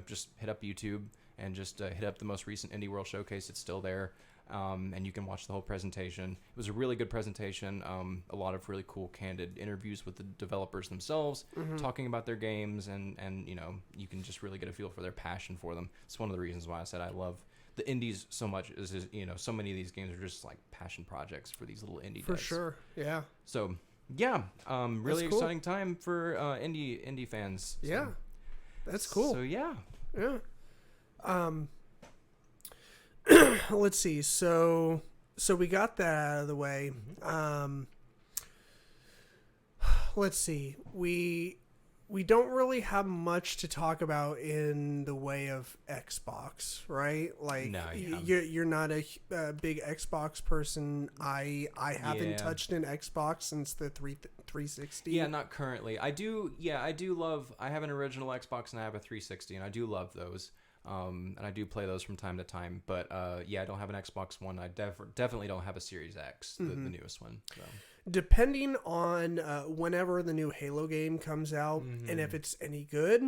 just hit up YouTube and just hit up the most recent Indie World Showcase. It's still there, and you can watch the whole presentation. It was a really good presentation. A lot of really cool, candid interviews with the developers themselves, talking about their games, and you can just really get a feel for their passion for them. It's one of the reasons why I said I love the indies so much. Is so many of these games are just like passion projects for these little indie For devs. sure, yeah. So yeah, really cool. exciting time for indie fans. So. Yeah, that's cool. So yeah. Let's see. So we got that out of the way. Let's see. We don't really have much to talk about in the way of Xbox, right? Like, no, you're not a big Xbox person. I haven't touched an Xbox since the 360. Yeah, not currently. I do love. I have an original Xbox and I have a 360, and I do love those. And I do play those from time to time. But I don't have an Xbox One. I definitely don't have a Series X, the newest one. So. Depending on whenever the new Halo game comes out, and if it's any good,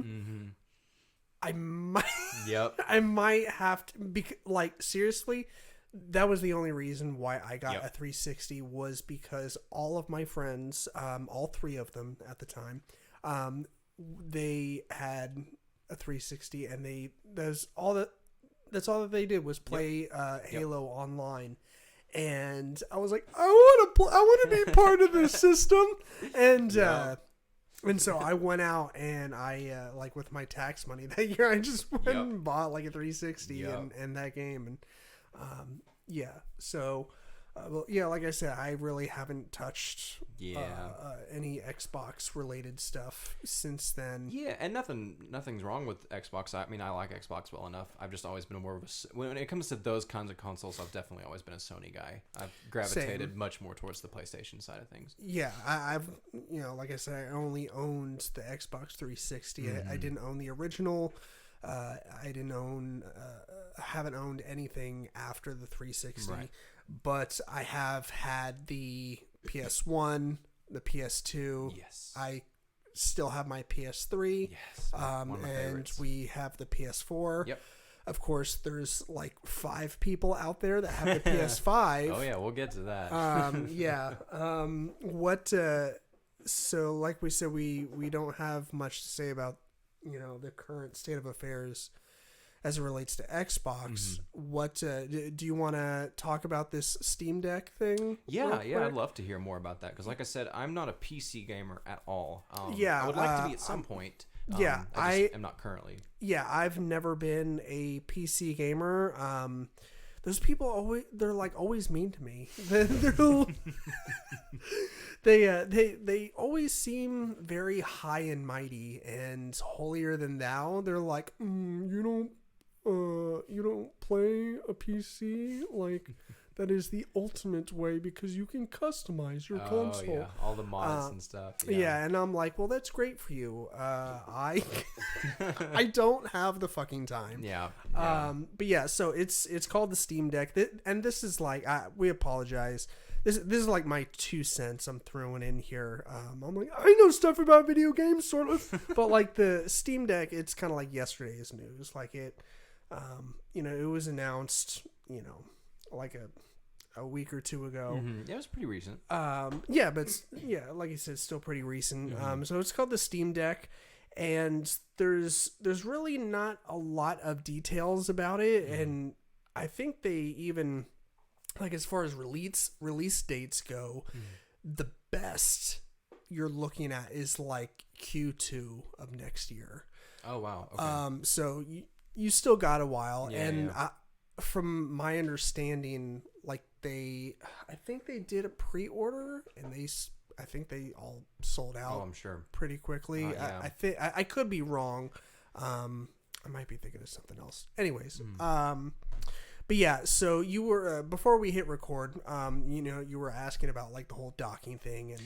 I might, I might have to. Seriously, that was the only reason why I got a 360 was because all of my friends, all three of them at the time, they had a 360, and that's all that they did was play Halo online. And I was like, I want to be part of this system, and so I went out and I with my tax money that year, I just went and bought like a 360 and that game, and so like I said, I really haven't touched any Xbox related stuff since then. Yeah, and nothing's wrong with Xbox. I mean, I like Xbox well enough. I've just always been more of when it comes to those kinds of consoles, I've definitely always been a Sony guy. I've gravitated much more towards the PlayStation side of things. Yeah, I've like I said, I only owned the Xbox 360. I didn't own the original. I haven't owned anything after the 360. Right. But I have had the PS1, the PS2. Yes. I still have my PS3. Yes. One of my favorites. We have the PS4. Yep. Of course, there's like 5 people out there that have the PS5. Oh yeah, we'll get to that. So like we said, we don't have much to say about the current state of affairs as it relates to Xbox. What do you want to talk about this Steam Deck thing? Yeah, I'd love to hear more about that, because like I said, I'm not a PC gamer at all. I would like to be at some point. I am not currently. Yeah, I've never been a PC gamer. Those people they're always mean to me. They always seem very high and mighty and holier than thou. They're like, you don't play a PC, like that is the ultimate way because you can customize your console. Yeah, all the mods and stuff. Yeah, and I'm like, well, that's great for you. I don't have the fucking time. Yeah. But yeah, so it's called the Steam Deck, and this is like, we apologize. This is like my 2 cents I'm throwing in here. I'm like, I know stuff about video games, sort of, but like the Steam Deck, it's kind of like yesterday's news. Like it was announced, like a week or 2 ago. Yeah, it was pretty recent. But like you said, it's still pretty recent. So it's called the Steam Deck, and there's really not a lot of details about it, and I think they even, like, as far as release dates go, the best you're looking at is like Q2 of next year. Oh wow. Okay. So you still got a while, from my understanding, like I think they did a pre-order and they I think they all sold out. Oh, I'm sure. Pretty quickly. Yeah. I think I could be wrong. I might be thinking of something else. Anyways, but yeah. So you were before we hit record. You were asking about like the whole docking thing and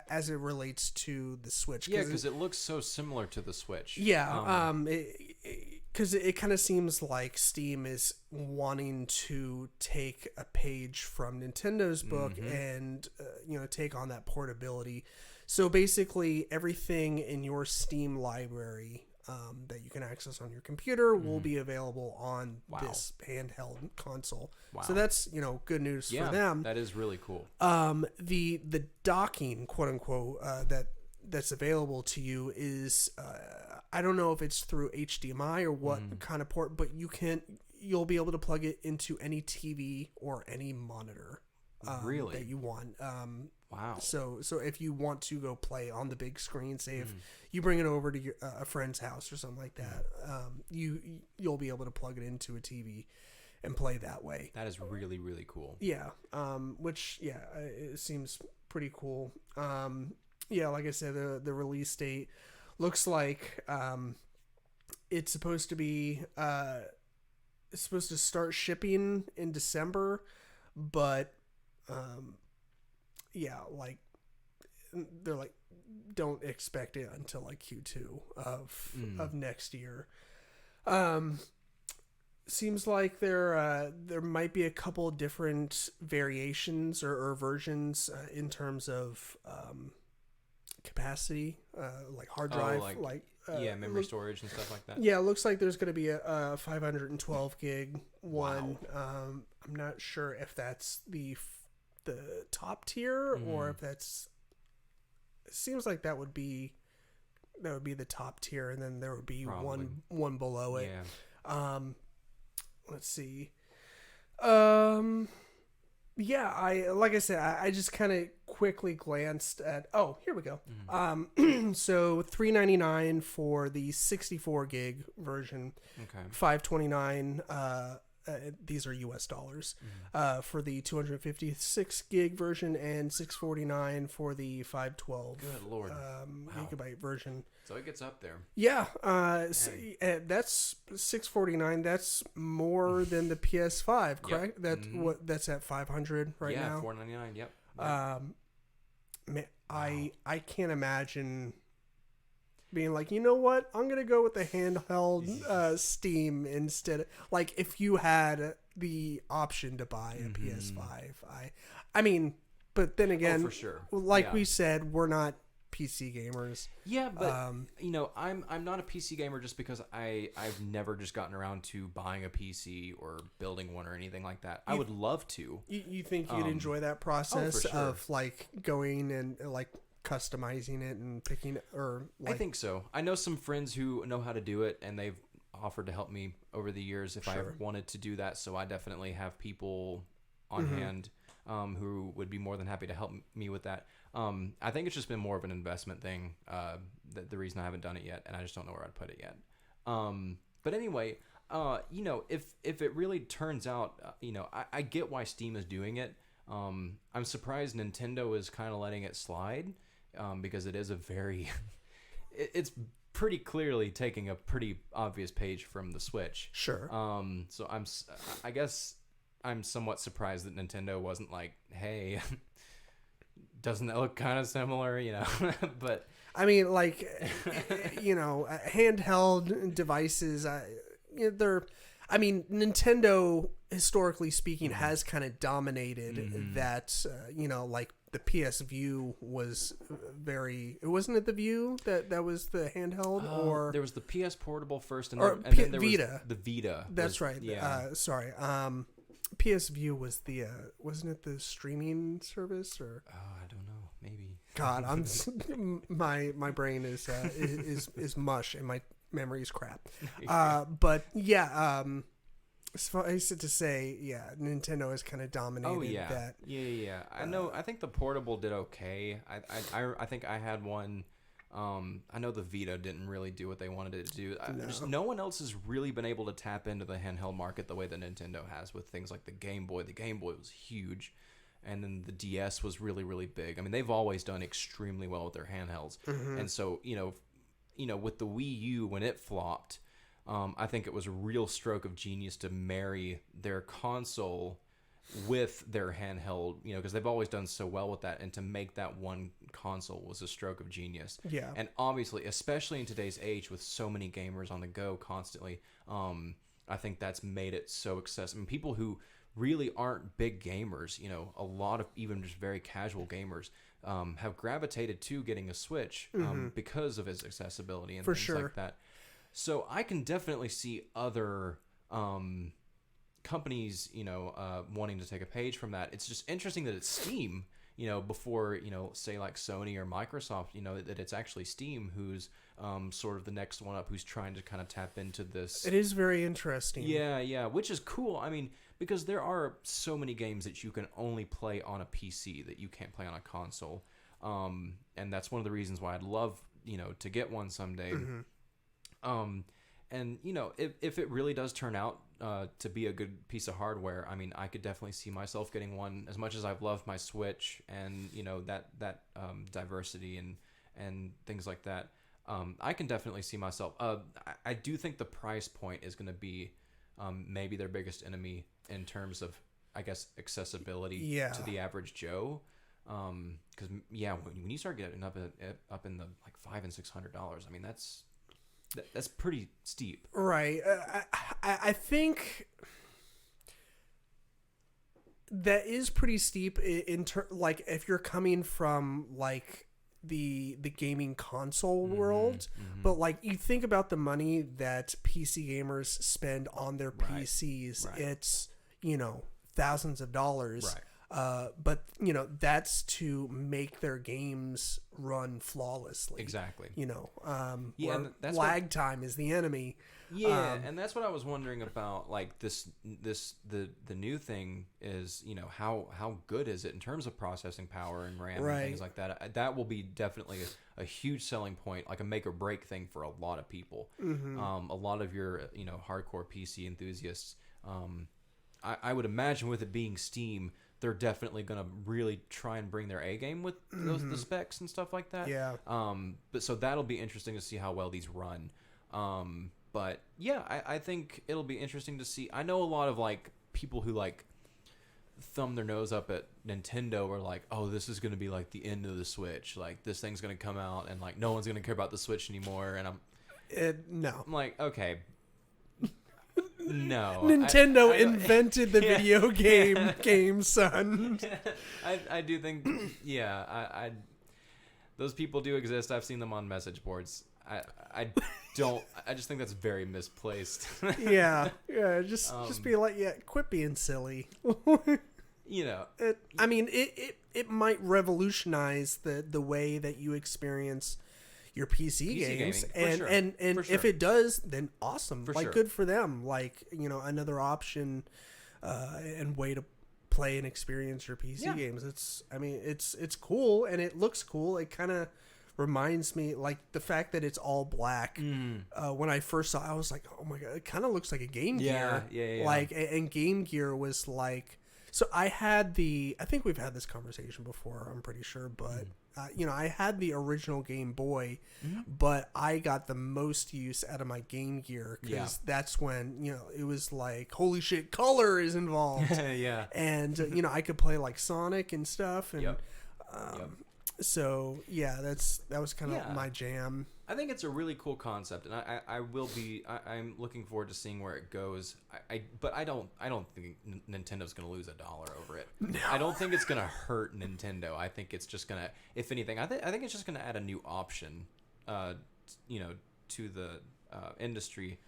as it relates to the Switch. Yeah, because it looks so similar to the Switch. Yeah. Because it kind of seems like Steam is wanting to take a page from Nintendo's book and take on that portability. So basically, everything in your Steam library that you can access on your computer will be available on this handheld console. Wow. So that's good news for them. That is really cool. The docking, quote unquote, that's available to you is I don't know if it's through HDMI or what kind of port, but you'll be able to plug it into any TV or any monitor that you want. Wow. So if you want to go play on the big screen, say if you bring it over to a friend's house or something like that, you'll be able to plug it into a TV and play that way. That is really, really cool. Yeah. It seems pretty cool. Like I said, the release date looks like it's supposed to start shipping in December, but they're like, don't expect it until like Q2 of next year. Seems like there might be a couple different variations or versions in terms of capacity, like hard drive, memory storage and stuff like that. Yeah, it looks like there's going to be a 512 gig one. Wow. I'm not sure if that's the top tier or if that's. It seems like that would be the top tier, and then there would be one below it. Yeah. Let's see. Yeah, I just kind of quickly glanced at. Oh, here we go. So $399 for the 64 gig version. Okay. $529. These are US dollars. For the 256 gig version and $649 for the 512. Good Lord. Gigabyte version. So it gets up there. Yeah. That's $649. That's more than the PS5, correct? Yep. That's at $500 right now. Yeah, $499. Yep. Man, I can't imagine being like, you know what? I'm gonna go with the handheld Steam instead. Like if you had the option to buy a PS5, I mean, but then again, for sure. Like we said, we're not PC gamers. Yeah, but I'm not a PC gamer just because I've never just gotten around to buying a PC or building one or anything like that. I would love to. You think you'd enjoy that process of like going and like customizing it and picking or like... I think so. I know some friends who know how to do it, and they've offered to help me over the years if I ever wanted to do that. So I definitely have people on hand who would be more than happy to help me with that. I think it's just been more of an investment thing. The reason I haven't done it yet, and I just don't know where I'd put it yet. But anyway, if it really turns out, I get why Steam is doing it. I'm surprised Nintendo is kind of letting it slide, because it is a very, it's pretty clearly taking a pretty obvious page from the Switch. Sure. So I guess I'm somewhat surprised that Nintendo wasn't like, hey, doesn't that look kind of similar, but I mean, like, handheld devices, Nintendo, historically speaking, has kind of dominated that, like the PS View was wasn't it the View that was the handheld, or there was the PS Portable first, and then there Vita. Was the Vita. That's right. Yeah. Sorry. PS View was the wasn't it the streaming service or? Oh, I don't know. Maybe. God, my brain is mush and my memory is crap. But yeah, suffice it to say, Nintendo has kind of dominated that. Yeah. I know. I think the portable did okay. I think I had one. I know the Vita didn't really do what they wanted it to do. No one else has really been able to tap into the handheld market the way that Nintendo has with things like the Game Boy. The Game Boy was huge, and then the DS was really, really big. I mean, they've always done extremely well with their handhelds. And so, with the Wii U, when it flopped, I think it was a real stroke of genius to marry their console with their handheld, because they've always done so well with that, and to make that one console was a stroke of genius. Yeah. And obviously, especially in today's age with so many gamers on the go constantly, I think that's made it so accessible. I mean, people who really aren't big gamers, a lot of even just very casual gamers have gravitated to getting a Switch because of its accessibility and For things sure. like that. So I can definitely see other companies, wanting to take a page from that. It's just interesting that it's Steam, before, say like Sony or Microsoft, that it's actually Steam who's sort of the next one up, who's trying to kind of tap into this. It is very interesting. Yeah, which is cool. I mean, because there are so many games that you can only play on a PC that you can't play on a console. And that's one of the reasons why I'd love, to get one someday. And if it really does turn out to be a good piece of hardware, I mean, I could definitely see myself getting one. As much as I've loved my Switch and that diversity and things like that, I can definitely see myself. I do think the price point is going to be maybe their biggest enemy in terms of, I guess, accessibility to the average Joe. Because when you start getting up in the like $500 and $600, I mean that's pretty steep. Right. I think that is pretty steep like if you're coming from like the gaming console world, but like you think about the money that PC gamers spend on their PCs, it's thousands of dollars. Right. But that's to make their games run flawlessly. Exactly. And that's lag time is the enemy. Yeah, and that's what I was wondering about. Like the new thing is, how good is it in terms of processing power and RAM and things like that. That will be definitely a huge selling point, like a make or break thing for a lot of people. A lot of your hardcore PC enthusiasts. I would imagine with it being Steam, they're definitely going to really try and bring their A game with the specs and stuff like that. Yeah. But so that'll be interesting to see how well these run. But yeah, I think it'll be interesting to see. I know a lot of like people who like thumb their nose up at Nintendo are like, oh, this is going to be like the end of the Switch. Like this thing's going to come out and like no one's going to care about the Switch anymore. And I'm like, okay. No. Nintendo invented the video game, son. I do think, I those people do exist. I've seen them on message boards. I just think that's very misplaced. yeah. Just be like, quit being silly. I mean, it might revolutionize the way that you experience your PC games, gaming, and sure. if it does, then awesome. Sure. Good for them. Like, another option and way to play and experience your PC games. It's cool and it looks cool. It kind of reminds me, like the fact that it's all black. When I first saw it, I was like, oh my god, it kind of looks like a Game Gear. Yeah. Like, and Game Gear was like, so I think we've had this conversation before, I'm pretty sure, but I had the original Game Boy, but I got the most use out of my Game Gear because that's when, it was like, holy shit, color is involved. Yeah. And, I could play like Sonic and stuff. And, so yeah, that was kind of my jam. I think it's a really cool concept, and I'm looking forward to seeing where it goes. But I don't think Nintendo's going to lose $1 over it. No. I don't think it's going to hurt Nintendo. I think it's just going to, if anything, I think it's just going to add a new option, to the industry,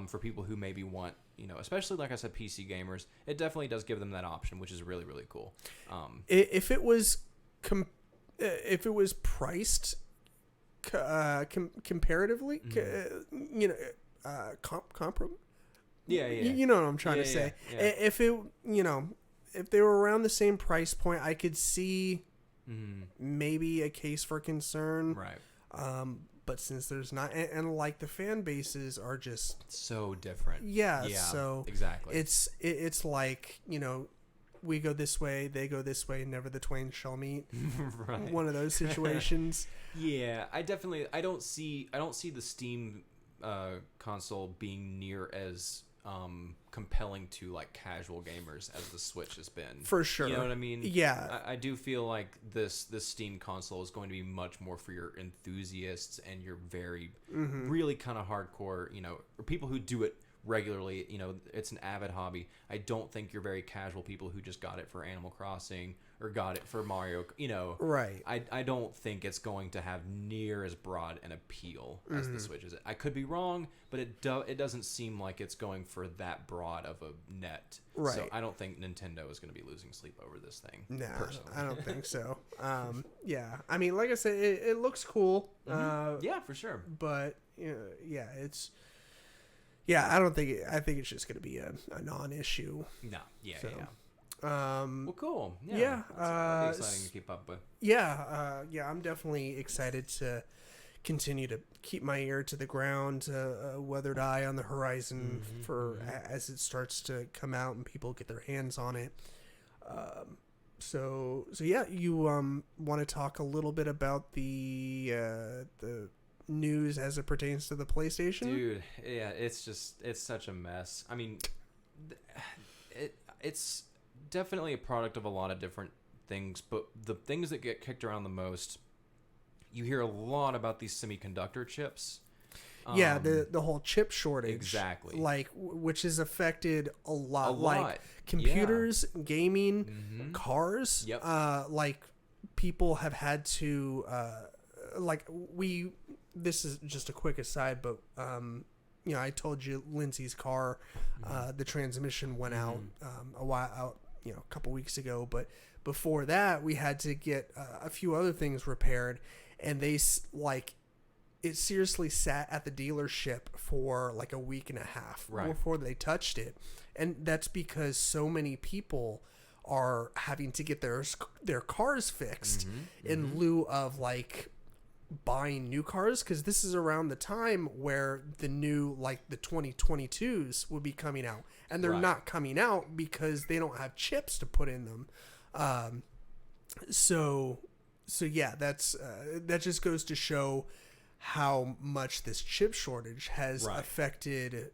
for people who maybe want, especially like I said, PC gamers. It definitely does give them that option, which is really, really cool. If it was priced comparatively, comparable. Yeah. You know what I'm trying to say. Yeah. If it, if they were around the same price point, I could see maybe a case for concern. Right. But since there's not, and like the fan bases are just so different. Yeah. So exactly. It's like, we go this way, they go this way, never the twain shall meet. Right. One of those situations. Yeah, I don't see the Steam console being near as compelling to like casual gamers as the Switch has been. For sure. You know what I mean? Yeah. I do feel like this Steam console is going to be much more for your enthusiasts and your very really kind of hardcore, or people who do it regularly. It's an avid hobby. I don't think you're very casual people who just got it for Animal Crossing or got it for Mario. Right. I don't think it's going to have near as broad an appeal as the Switch is. I could be wrong, but it doesn't seem like it's going for that broad of a net. Right. So I don't think Nintendo is going to be losing sleep over this thing. No, personally. I don't think so. Yeah. I mean, like I said, it looks cool. Yeah, for sure. But yeah, it's. Yeah, I think it's just going to be a non-issue. No. Yeah. So, yeah. Well, cool. Yeah. That'd be exciting to keep up with. Yeah. I'm definitely excited to continue to keep my ear to the ground, weathered eye on the horizon as it starts to come out and people get their hands on it. So yeah, you want to talk a little bit about the news as it pertains to the PlayStation? Dude, yeah, it's such a mess. I mean, it's definitely a product of a lot of different things, but the things that get kicked around the most, you hear a lot about these semiconductor chips. Yeah, the whole chip shortage. Exactly. Like, which has affected a lot. A lot. Like computers, gaming, cars. Yep. Like people have had to, this is just a quick aside, but, I told you Lindsay's car, the transmission went out a couple weeks ago. But before that, we had to get a few other things repaired, and it seriously sat at the dealership for like a week and a half before they touched it. And that's because so many people are having to get their cars fixed in lieu of like buying new cars, because this is around the time where the new, like the 2022s would be coming out, and they're not coming out because they don't have chips to put in them. So yeah, that just goes to show how much this chip shortage has affected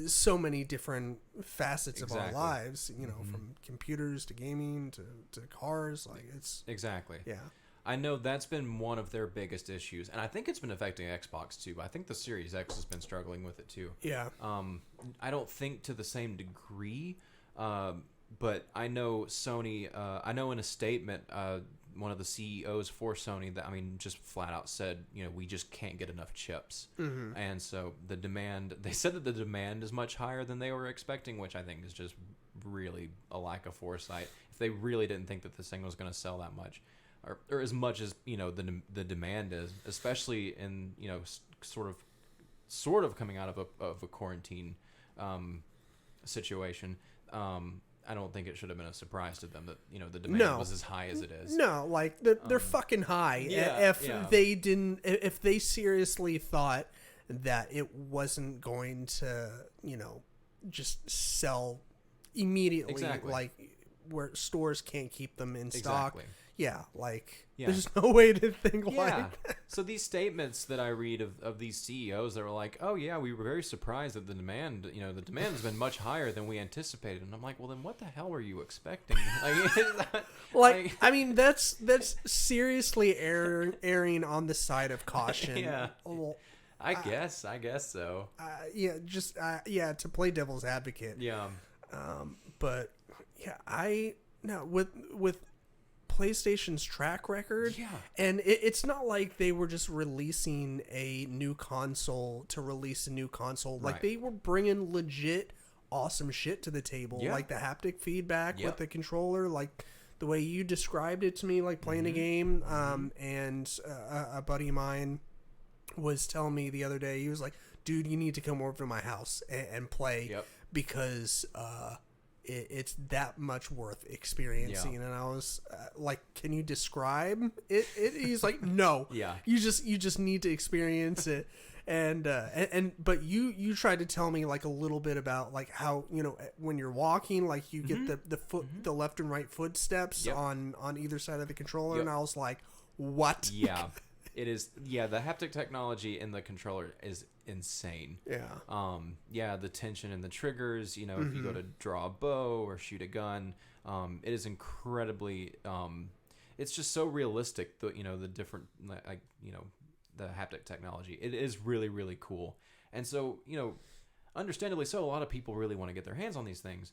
so many different facets of our lives, from computers to gaming to cars. Like it's exactly. Yeah. I know that's been one of their biggest issues, and I think it's been affecting Xbox too. I think the Series X has been struggling with it too. Yeah. I don't think to the same degree, but I know Sony. I know in a statement, one of the CEOs for Sony just flat out said, we just can't get enough chips, and so the demand. They said that the demand is much higher than they were expecting, which I think is just really a lack of foresight. If they really didn't think that this thing was going to sell that much. Or as much as the demand is, especially in sort of coming out of a quarantine situation. I don't think it should have been a surprise to them that the demand was as high as it is. No, like they're fucking high. Yeah, if they seriously thought that it wasn't going to just sell immediately, like where stores can't keep them in stock. Exactly. Yeah, there's no way to think like that. So these statements that I read of these CEOs that were like, oh yeah, we were very surprised that the demand has been much higher than we anticipated. And I'm like, well then what the hell were you expecting? I mean, that's seriously erring on the side of caution. Yeah. Well, I guess so. To play devil's advocate. Yeah. But yeah, with PlayStation's track record, and it's not like they were just releasing a new console to release a new console. Like they were bringing legit awesome shit to the table, like the haptic feedback with the controller, like the way you described it to me, like playing a game. And a buddy of mine was telling me the other day, he was like, dude, you need to come over to my house and play because it's that much worth experiencing. And I was like, can you describe it? He's like, no. Yeah. You just need to experience it. But you tried to tell me like a little bit about like how, when you're walking, like you get the foot, the left and right footsteps on either side of the controller. And I was like, what? Yeah. It is. Yeah. The haptic technology in the controller is insane. Yeah. The tension in the triggers, if you go to draw a bow or shoot a gun, it is incredibly, it's just so realistic. The different, the haptic technology, it is really, really cool. And so, understandably so, a lot of people really want to get their hands on these things.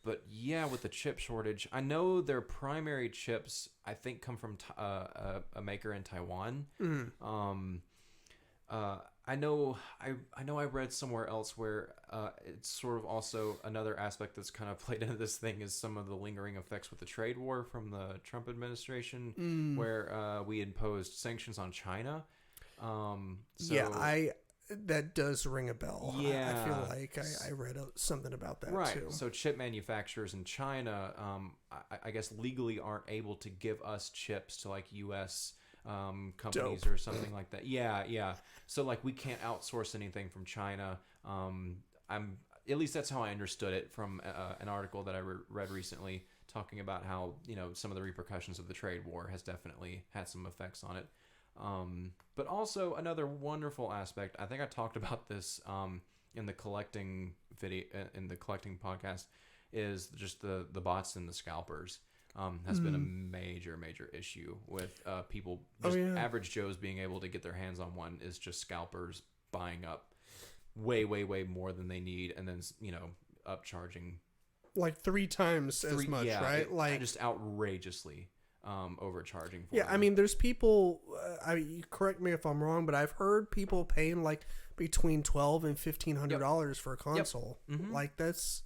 But yeah, with the chip shortage, I know their primary chips, I think, come from a maker in Taiwan. I know I read somewhere else where it's sort of also another aspect that's kind of played into this thing is some of the lingering effects with the trade war from the Trump administration, where we imposed sanctions on China. That does ring a bell. Yeah. I feel like I read something about that too. Right. So chip manufacturers in China, I guess legally aren't able to give us chips to like U.S. Companies or something like that. Yeah. So like we can't outsource anything from China. At least that's how I understood it from an article that I read recently talking about how some of the repercussions of the trade war has definitely had some effects on it. But also another wonderful aspect, I think I talked about this in the collecting video, in the collecting podcast, is just the bots and the scalpers. Has been a major issue with people, average Joes being able to get their hands on one is just scalpers buying up way more than they need, and then upcharging like 3 times as much, right? Like just outrageously overcharging for them. I mean, there's people, you correct me if I'm wrong, but I've heard people paying like between $1,200 and $1,500 for a console. Like it's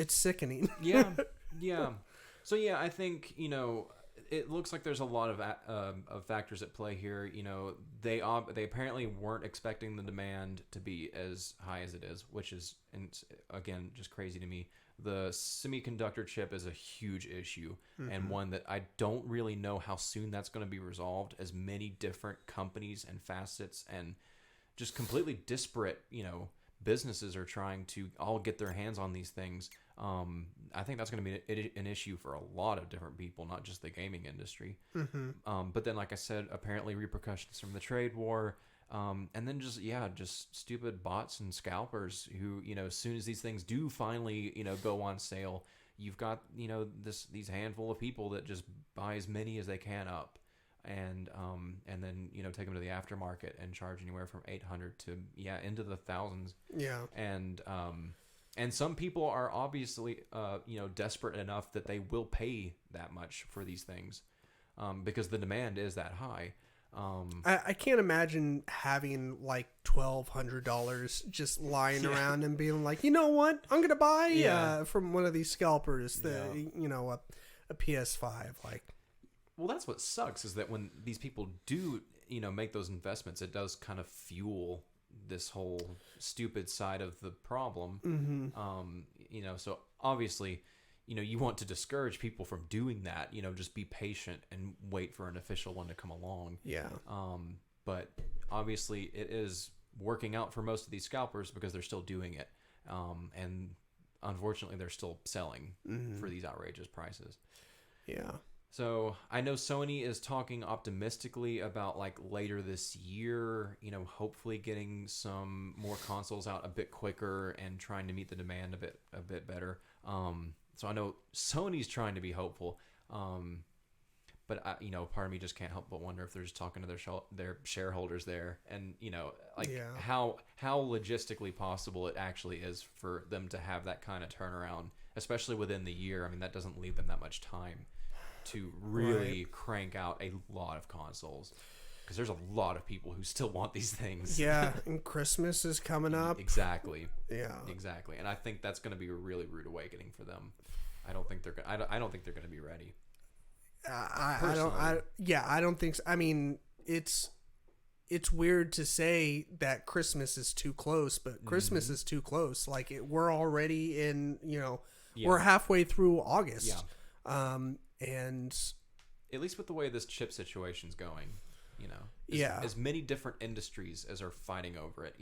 sickening. Yeah. So yeah, I think it looks like there's a lot of factors at play here. They apparently weren't expecting the demand to be as high as it is, which is, and again, just crazy to me. The semiconductor chip is a huge issue, and one that I don't really know how soon that's going to be resolved, as many different companies and facets and just completely disparate, businesses are trying to all get their hands on these things. I think that's going to be an issue for a lot of different people, not just the gaming industry. But then, like I said, apparently repercussions from the trade war. And then just stupid bots and scalpers who, as soon as these things do finally, go on sale, you've got, these handful of people that just buy as many as they can up, and then, take them to the aftermarket and charge anywhere from $800 to into the thousands. Yeah. And some people are obviously, desperate enough that they will pay that much for these things, because the demand is that high. I can't imagine having like $1,200 just lying around and being like, you know what, I'm gonna buy from one of these scalpers a PS5. Like, well, that's what sucks, is that when these people do make those investments, it does kind of fuel this whole stupid side of the problem. So obviously, you want to discourage people from doing that. Just be patient and wait for an official one to come along. Yeah. But obviously it is working out for most of these scalpers because they're still doing it. And unfortunately they're still selling for these outrageous prices. Yeah. So I know Sony is talking optimistically about like later this year, hopefully getting some more consoles out a bit quicker and trying to meet the demand a bit better. So I know Sony's trying to be hopeful, but part of me just can't help but wonder if they're just talking to their shareholders there, and how logistically possible it actually is for them to have that kind of turnaround, especially within the year. I mean, that doesn't leave them that much time to really crank out a lot of consoles, because there's a lot of people who still want these things. Yeah, and Christmas is coming up. Exactly. Yeah. Exactly, and I think that's going to be a really rude awakening for them. I don't think they're going to be ready. I don't think so. I mean, it's weird to say that Christmas is too close, but Christmas is too close. Like we're already in, We're halfway through August. Yeah. And at least with the way this chip situation's going, as many different industries as are fighting over it,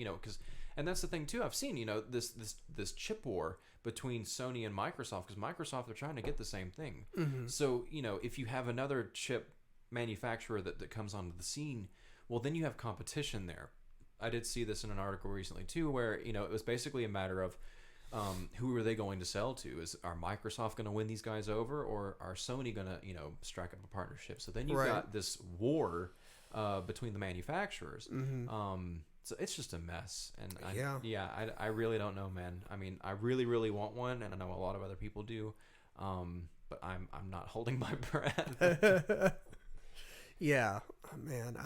and that's the thing too. I've seen, this chip war between Sony and Microsoft, because Microsoft, they're trying to get the same thing. Mm-hmm. So, if you have another chip manufacturer that comes onto the scene, well, then you have competition there. I did see this in an article recently too, where, it was basically a matter of who are they going to sell to? Are Microsoft going to win these guys over, or are Sony going to, strike up a partnership? So then you've got this war between the manufacturers. Mm-hmm. So it's just a mess. And I really don't know, man. I mean, I really, really want one, and I know a lot of other people do. But I'm not holding my breath. Yeah, man,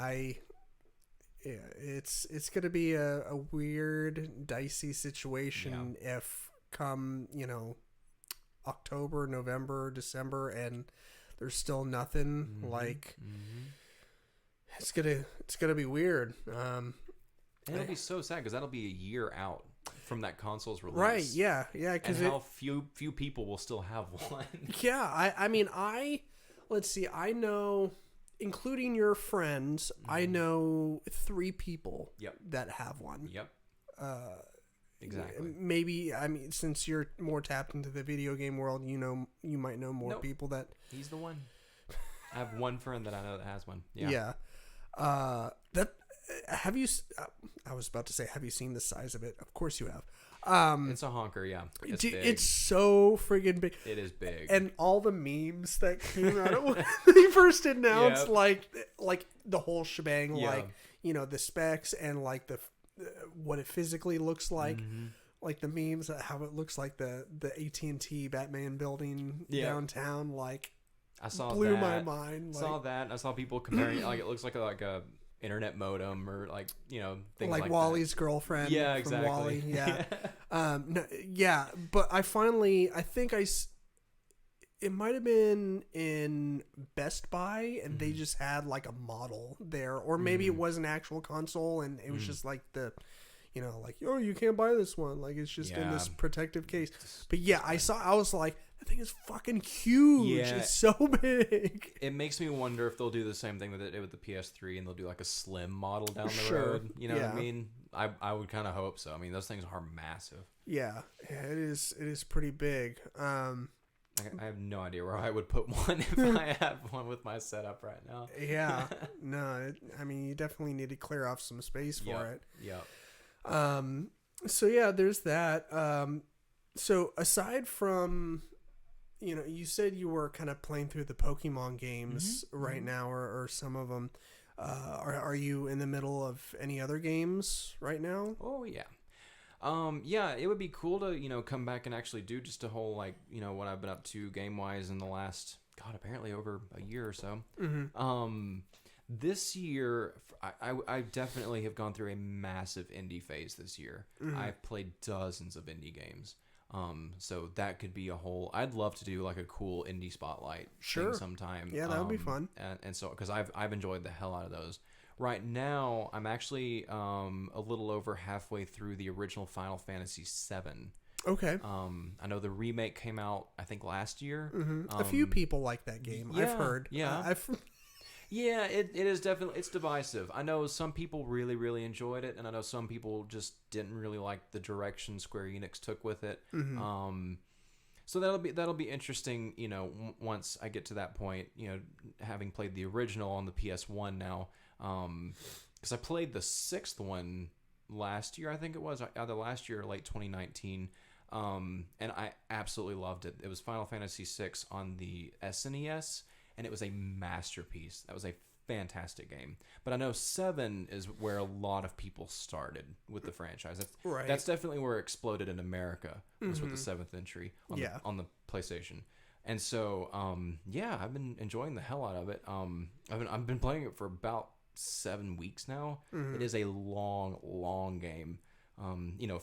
it's gonna be a weird, dicey situation if come October, November, December, and there's still nothing. Mm-hmm. Like it's gonna be weird. And it'll be so sad because that'll be a year out from that console's release. Right? Yeah. Because how few people will still have one. Yeah. Let's see. I know, including your friends, I know 3 people that have one. Yep. Exactly. Maybe, since you're more tapped into the video game world, you might know more people that... He's the one. I have one friend that I know that has one. Yeah. Yeah. Have you... I was about to say, have you seen the size of it? Of course you have. It's a honker, yeah. It's big. It's so friggin' big. It is big. And all the memes that came out when they first announced, like the whole shebang, like, the specs and like what it physically looks like, like the memes, how it looks like the AT&T Batman building downtown, like, I saw blew that. my mind. I saw that. And I saw people comparing, like, it looks like a internet modem, or like things like Wally's that. girlfriend. Yeah, from exactly. Wally. Yeah. But I think it might have been in Best Buy, and they just had like a model there, or maybe it was an actual console, and it was just like the, oh, you can't buy this one, like it's just in this protective case. But yeah, I was like, that thing is fucking huge. Yeah. It's so big. It makes me wonder if they'll do the same thing that they did with the PS3, and they'll do like a slim model down the road. You know what I mean? I would kind of hope so. I mean, those things are massive. Yeah, it is pretty big. I have no idea where I would put one if I had one with my setup right now. Yeah, no, you definitely need to clear off some space for it. Yeah. So yeah, there's that. So aside from, you said you were kind of playing through the Pokemon games right now, or some of them. Are you in the middle of any other games right now? Oh yeah. Yeah, it would be cool to, come back and actually do just a whole, like, what I've been up to game-wise in the last, apparently over a year or so. This year, I definitely have gone through a massive indie phase this year. I've played dozens of indie games. So that could be a whole... I'd love to do, like, a cool indie spotlight thing sometime. Yeah, that would be fun. And so, because I've enjoyed the hell out of those. Right now, I'm actually a little over halfway through the original Final Fantasy VII. Okay. I know the remake came out, I think, last year. A few people like that game. Yeah, I've heard. Yeah. Yeah, it is definitely... It's divisive. I know some people really, really enjoyed it, and I know some people just didn't really like the direction Square Enix took with it. So that'll be interesting, once I get to that point, having played the original on the PS1 now. Because I played the 6th one last year, I think it was, either last year or late 2019, and I absolutely loved it. It was Final Fantasy VI on the SNES, and it was a masterpiece. That was a fantastic game. But I know 7 is where a lot of people started with the franchise. That's definitely where it exploded in America, was with the 7th entry on the PlayStation. And so, I've been enjoying the hell out of it. I've been playing it for about 7 weeks now. It is a long, long game.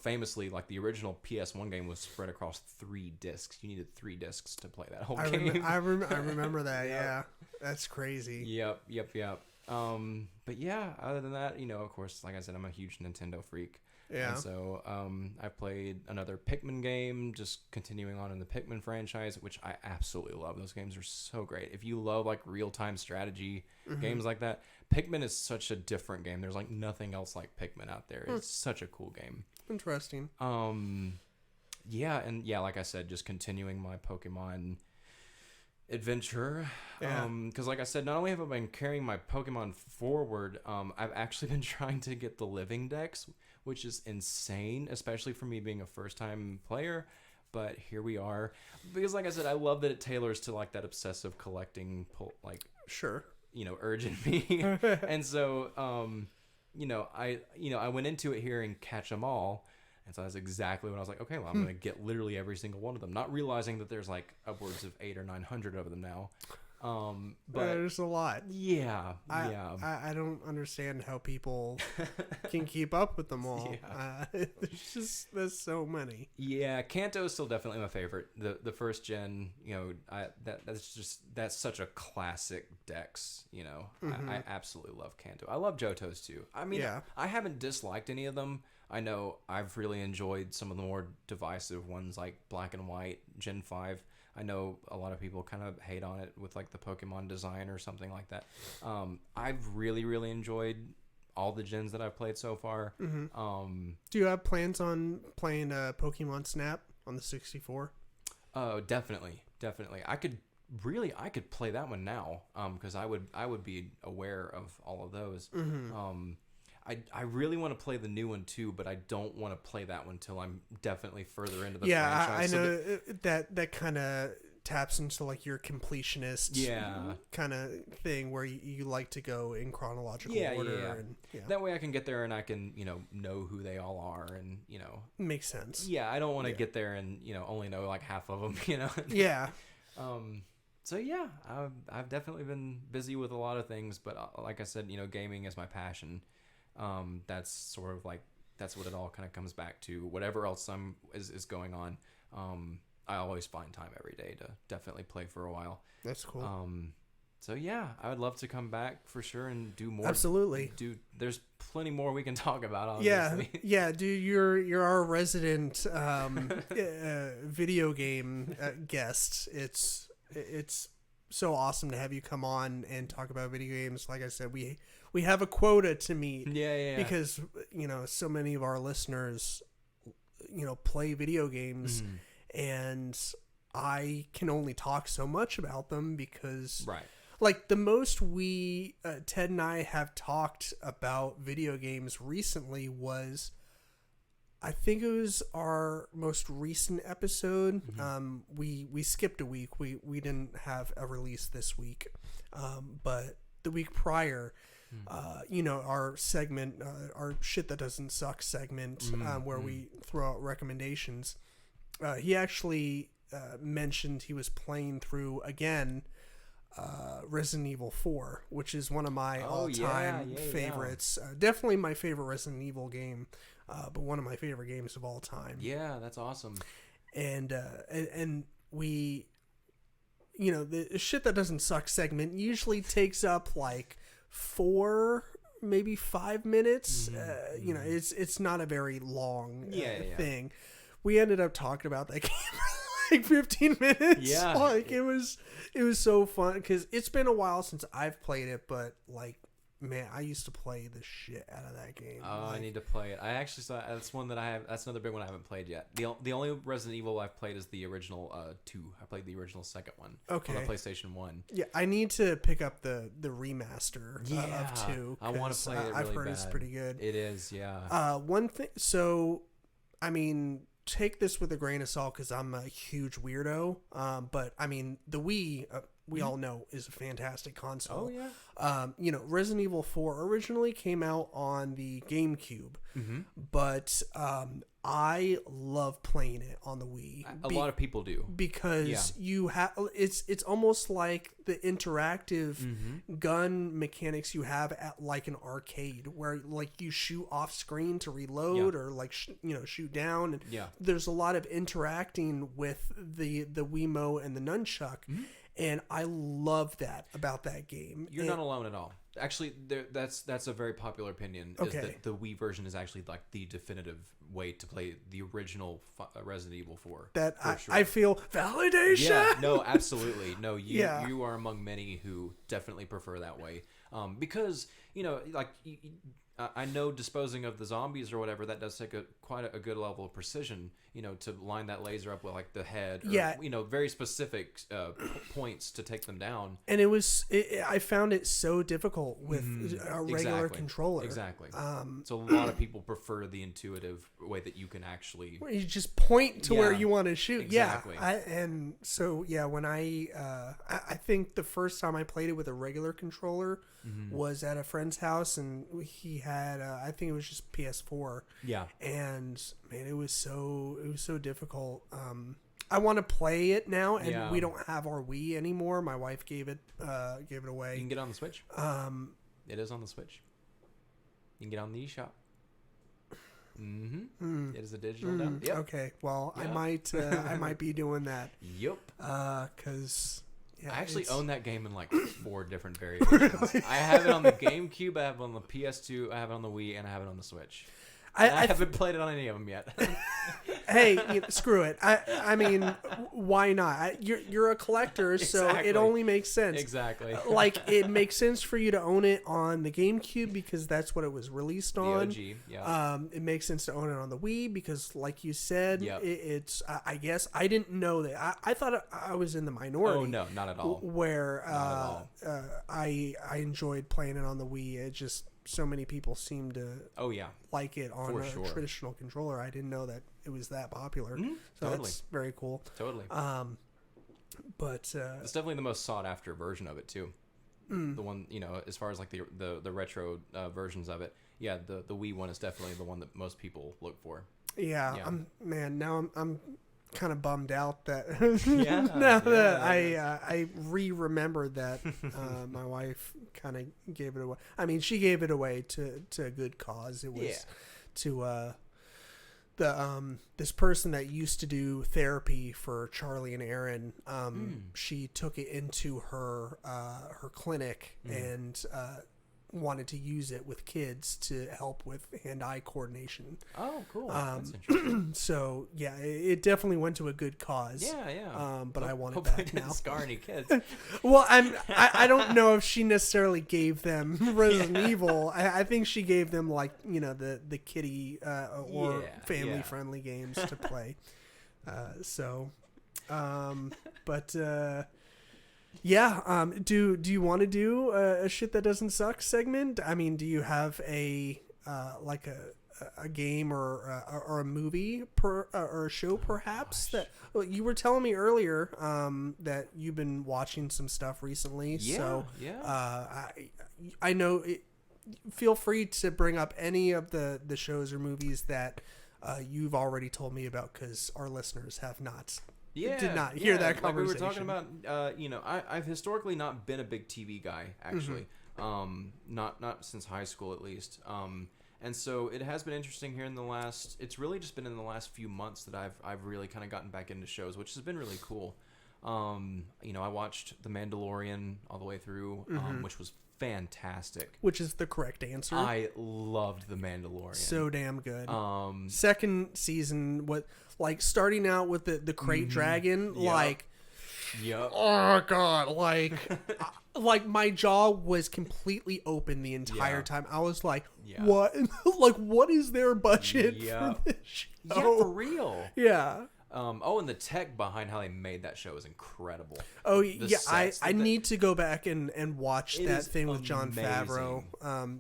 Famously, like the original PS1 game was spread across 3 discs. You needed 3 discs to play that whole game. I remember that. Yeah, that's crazy. Yep. But yeah, other than that, of course, like I said, I'm a huge Nintendo freak. Yeah. And so I played another Pikmin game, just continuing on in the Pikmin franchise, which I absolutely love. Those games are so great. If you love like real-time strategy games like that, Pikmin is such a different game. There's like nothing else like Pikmin out there. It's such a cool game. Interesting. Yeah, and yeah, like I said, just continuing my Pokemon adventure. Yeah. Because like I said, not only have I been carrying my Pokemon forward, I've actually been trying to get the living dex, which is insane, especially for me being a first-time player. But here we are. Because like I said, I love that it tailors to like that obsessive collecting, Sure. Urge in me. And so, I went into it here and catch them all. And so that's exactly what I was like, okay, well, I'm going to get literally every single one of them. Not realizing that there's like upwards of 800 or 900 of them now. But there's a lot. Yeah. I don't understand how people can keep up with them all. Yeah. There's so many. Yeah, Kanto is still definitely my favorite. The first gen, that's such a classic dex. I absolutely love Kanto. I love Johto's too. I mean, I haven't disliked any of them. I know I've really enjoyed some of the more divisive ones like Black and White, Gen 5. I know a lot of people kind of hate on it with like the Pokemon design or something like that. I've really, really enjoyed all the gens that I've played so far. Do you have plans on playing Pokemon Snap on the 64? Oh, definitely. I could play that one now because I would be aware of all of those. I really want to play the new one too, but I don't want to play that one till I'm definitely further into the franchise. I know that kind of taps into like your completionist kind of thing where you like to go in chronological order. And, that way I can get there and I can, know who they all are and, Makes sense. Yeah, I don't want to get there and, only know like half of them, Yeah. So yeah, I've definitely been busy with a lot of things, but like I said, gaming is my passion. That's sort of like that's what it all kind of comes back to. Whatever else is going on, I always find time every day to definitely play for a while. That's cool. So yeah, I would love to come back for sure and do more. Absolutely. There's plenty more we can talk about. Obviously. Yeah, dude. You're our resident video game guest. It's so awesome to have you come on and talk about video games. Like I said, we have a quota to meet. Yeah. Because so many of our listeners, play video games, and I can only talk so much about them because, right. Like the most Ted and I have talked about video games recently was, I think it was our most recent episode. We skipped a week. We didn't have a release this week, but the week prior, our segment, our shit that doesn't suck segment, where we throw out recommendations. He actually mentioned he was playing through again Resident Evil 4, which is one of my all-time favorites. Definitely my favorite Resident Evil game, but one of my favorite games of all time. Yeah, that's awesome. And we, the shit that doesn't suck segment usually takes up like 4, maybe 5 minutes. It's not a very long thing. We ended up talking about that game for like 15 minutes. Yeah. Like it was so fun because it's been a while since I've played it, but like, man, I used to play the shit out of that game. Oh, I need to play it. I actually saw that's one that I have. That's another big one I haven't played yet. The only Resident Evil I've played is the original 2. I played the original second one. Okay. On the PlayStation 1. Yeah, I need to pick up the remaster of 2. I want to play it really I've heard bad. It's pretty good. It is, yeah. One thing. So, I mean, take this with a grain of salt because I'm a huge weirdo. But I mean, the Wii, we all know, is a fantastic console. Oh yeah. Resident Evil 4 originally came out on the GameCube, but I love playing it on the Wii. A lot of people do because you have it's almost like the interactive gun mechanics you have at like an arcade where like you shoot off screen to reload or like shoot down, and there's a lot of interacting with the Wiimote and the nunchuck. And I love that about that game. You're not alone at all. Actually, that's a very popular opinion. Okay. Is that the Wii version is actually like the definitive way to play the original Resident Evil 4. That Sure. I feel validation. Yeah, no, absolutely. No, you are among many who definitely prefer that way. Because, like, I know disposing of the zombies or whatever, that does take quite a good level of precision, to line that laser up with, like, the head. Or, very specific points to take them down. And I found it so difficult with a regular controller. Exactly. So a lot of people prefer the intuitive way that you can actually... Where you just point to where you want to shoot. Exactly. Yeah. When I think the first time I played it with a regular controller was at a friend's house, and he had, I think it was just PS4. Yeah. And man, it was so difficult. I want to play it now, and we don't have our Wii anymore. My wife gave it away. You can get it on the Switch. It is on the Switch. You can get it on the eShop. It is a digital download. Yep. Okay, well, I might be doing that. Yep. Because I actually own that game in like 4 different variations. I have it on the GameCube, I have it on the PS2, I have it on the Wii, and I have it on the Switch. I haven't played it on any of them yet. Hey, screw it. I mean, why not? You're a collector, so it only makes sense. Exactly. Like, it makes sense for you to own it on the GameCube because that's what it was released on. The OG, yeah. It makes sense to own it on the Wii because, like you said, it's. I guess I didn't know that. I thought I was in the minority. Oh no, not at all. Where I enjoyed playing it on the Wii. It just. So many people seem to like it on a traditional controller. I didn't know that it was that popular. So that's very cool. Totally. But it's definitely the most sought after version of it too. The one, as far as like the retro versions of it. Yeah, the Wii one is definitely the one that most people look for. Yeah. I'm kind of bummed out that I remembered that my wife kind of gave it away. I mean, she gave it away to a good cause. It was to this person that used to do therapy for Charlie and Aaron. She took it into her clinic and wanted to use it with kids to help with hand-eye coordination. Oh, cool. That's interesting. So, yeah, it definitely went to a good cause. Yeah. But I want it Hopefully back now. Didn't scar any kids. Well, I don't know if she necessarily gave them Resident Evil. I think she gave them, like, the kiddie or family-friendly games to play. Do you want to do a shit that doesn't suck segment? I mean, do you have a game or a movie or a show perhaps that you were telling me earlier that you've been watching some stuff recently? I know feel free to bring up any of the shows or movies that you've already told me about because our listeners have not. Did not hear that conversation. Like we were talking about, I've historically not been a big TV guy, actually. Not since high school, at least. And so it has been interesting here it's really just been in the last few months that I've really kind of gotten back into shows, which has been really cool. I watched The Mandalorian all the way through, which was fantastic. Which is the correct answer. I loved The Mandalorian. So damn good. Second season, starting out with the crate dragon, oh god, like my jaw was completely open the entire time. I was like, what? Like, what is their budget for this show? Yeah, for real. Yeah. And the tech behind how they made that show is incredible. Oh, yeah, I need to go back and watch that thing with Jon Favreau.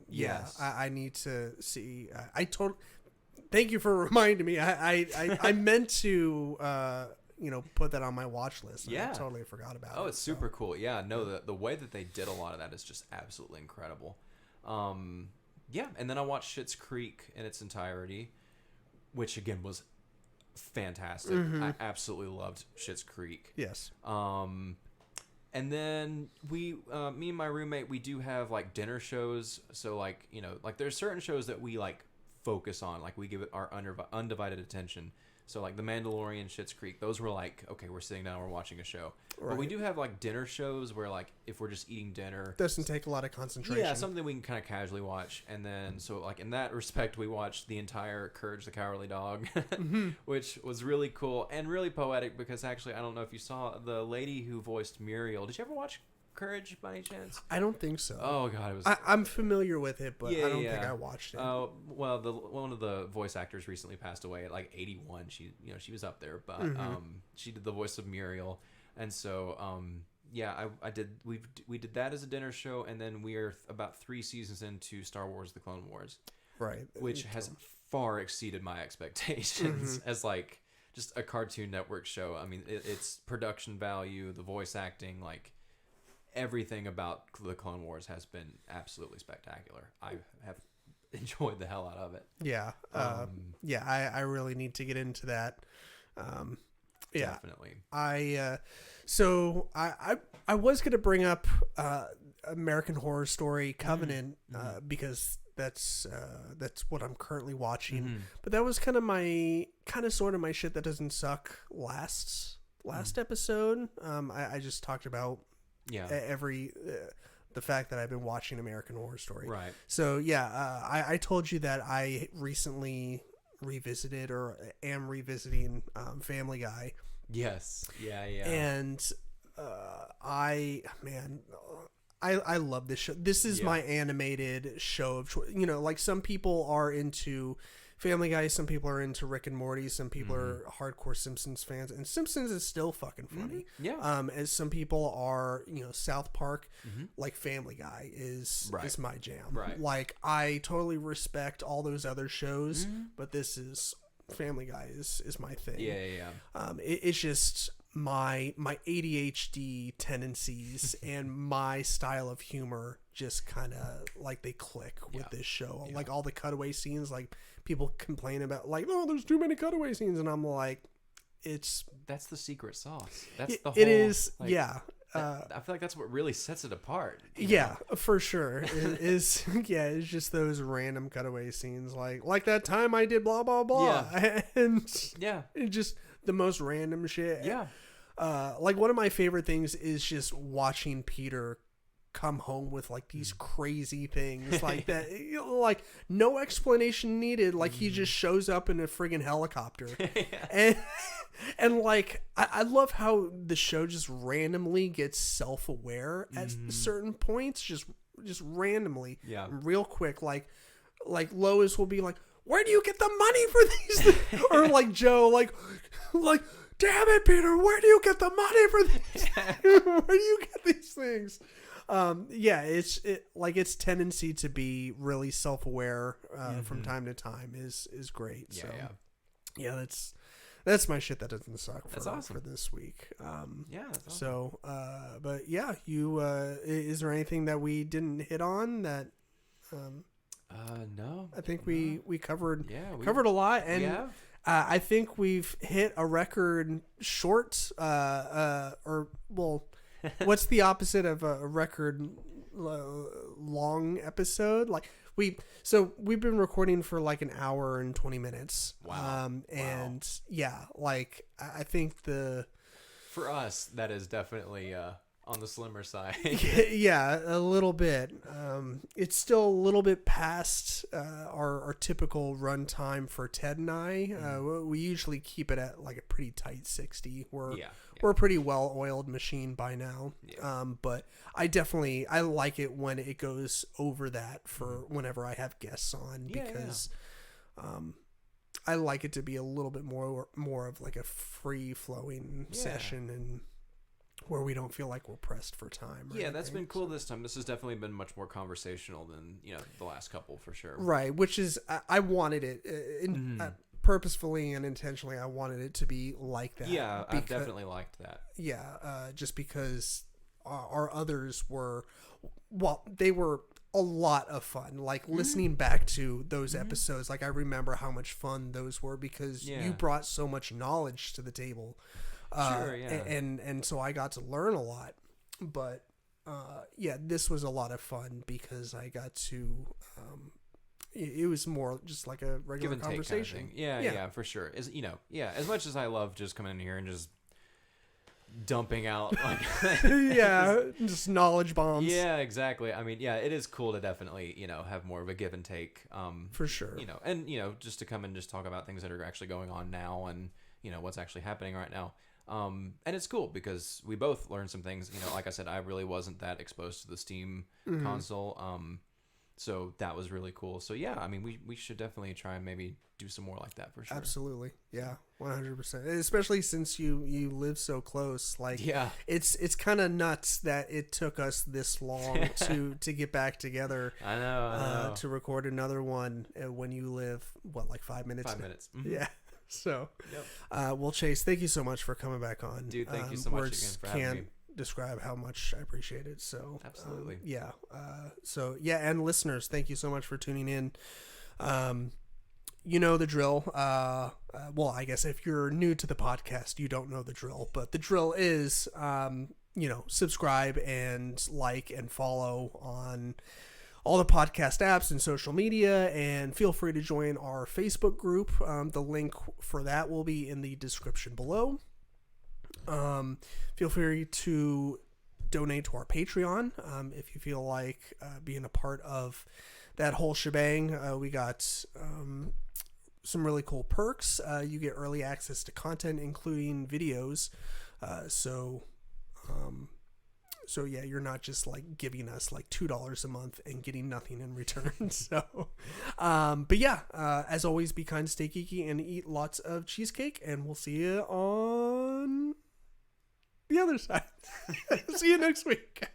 Yes. I need to see. Thank you for reminding me. I meant to, put that on my watch list. I totally forgot about it. Oh, it's super cool. Yeah, no, the way that they did a lot of that is just absolutely incredible. And then I watched Schitt's Creek in its entirety, which again was fantastic. I absolutely loved Schitt's Creek. Yes. And then me and my roommate, we do have like dinner shows. So like there's certain shows that we like focus on, like we give it our undivided attention. So like The Mandalorian, Schitt's Creek, those were like, okay, we're sitting down, we're watching a show. Right. But we do have like dinner shows where like if we're just eating dinner, Doesn't take a lot of concentration. yeah, something we can kind of casually watch. And then so like in that respect, we watched the entire Courage the Cowardly Dog, which was really cool and really poetic because actually I don't know if you saw the lady who voiced Muriel. Did you ever watch Courage by any chance? I don't think so. Oh god, it was. I'm familiar with it, but Yeah, I don't yeah. think I watched it. Well, one of the voice actors recently passed away at like 81. She was up there, but she did the voice of Muriel, and so yeah, we did that as a dinner show, and then we are about 3 seasons into Star Wars: The Clone Wars, Right. which has far exceeded my expectations as like just a Cartoon Network show. I mean, its production value, the voice acting, like. Everything about the Clone Wars has been absolutely spectacular. I have enjoyed the hell out of it. Yeah. Yeah, I really need to get into that. Yeah. Definitely. I was going to bring up American Horror Story Covenant because that's what I'm currently watching. But that was kind of sort of my shit that doesn't suck last episode. I just talked about the fact that I've been watching American Horror Story. Right. So yeah, I told you that I recently revisited or am revisiting Family Guy. Yes. Yeah. And I love this show. This is my animated show of choice. You know, like some people are into Family Guy, some people are into Rick and Morty, some people are hardcore Simpsons fans, and Simpsons is still fucking funny. Yeah. As some people are, South Park, like Family Guy is my jam. Right. Like I totally respect all those other shows, but this is Family Guy is my thing. Yeah. It's just my ADHD tendencies and my style of humor just kind of like they click with this show. Like all the cutaway scenes, like people complain about like, oh, there's too many cutaway scenes, and I'm like, that's the secret sauce. That's the whole. It is, like, yeah. I feel like that's what really sets it apart. Yeah, for sure. It is. Yeah, it's just those random cutaway scenes, like that time I did blah blah blah, and it's just the most random shit. Yeah. Like one of my favorite things is just watching Peter come home with like these crazy things like that, like no explanation needed. Like he just shows up in a friggin' helicopter, and like I love how the show just randomly gets self-aware at certain points, just randomly, real quick. Like Lois will be like, "Where do you get the money for these things?" Or like Joe, like. Damn it, Peter! Where do you get the money for these? Where do you get these things? Its tendency to be really self-aware from time to time is great. That's my shit that doesn't suck. That's awesome for this week. That's awesome. So, but yeah, you is there anything that we didn't hit on that? No. I think we covered we covered a lot, and we have. I think we've hit a record short, what's the opposite of a record long episode? Like we've been recording for like an hour and 20 minutes. Wow. And like I think for us, that is definitely, on the slimmer side. Yeah, a little bit. It's still a little bit past our typical run time for Ted and I. We usually keep it at like a pretty tight 60. We're a pretty well-oiled machine by now. But I like it when it goes over that for whenever I have guests on, because I like it to be a little bit more of like a free-flowing session, and where we don't feel like we're pressed for time. That's been cool this time. This has definitely been much more conversational than the last couple, for sure. Right, which is I wanted it purposefully and intentionally. I wanted it to be like that. Yeah, I definitely liked that. Yeah, just because our others were, they were a lot of fun. Like listening back to those episodes, like I remember how much fun those were because you brought so much knowledge to the table. Sure, yeah. And so I got to learn a lot, but this was a lot of fun because I got to it was more just like a regular give and conversation. Take kind of thing. Yeah, for sure. As as much as I love just coming in here and just dumping out like just knowledge bombs. Yeah, exactly. I mean, yeah, it is cool to definitely have more of a give and take. For sure. And just to come and just talk about things that are actually going on now and what's actually happening right now. And it's cool because we both learned some things. Like I said, I really wasn't that exposed to the Steam console. So that was really cool. So yeah, I mean, we should definitely try and maybe do some more like that for sure. Absolutely. Yeah, 100%. Especially since you live so close. Like, it's kind of nuts that it took us this long to get back together. I know. To record another one when you live, like 5 minutes? 5 minutes. Mm-hmm. Yeah. So, well, Chase, thank you so much for coming back on. Dude, thank you so much again for having me. Describe how much I appreciate it. So absolutely. And listeners, thank you so much for tuning in. You know the drill. Well, I guess if you're new to the podcast, you don't know the drill, but the drill is, subscribe and like and follow on all the podcast apps and social media, and feel free to join our Facebook group. The link for that will be in the description below. Feel free to donate to our Patreon if you feel like being a part of that whole shebang. We got some really cool perks. You get early access to content, including videos. So yeah, you're not just like giving us like $2 a month and getting nothing in return. So, but yeah, as always, be kind, stay geeky, and eat lots of cheesecake. And we'll see you on the other side. See you next week.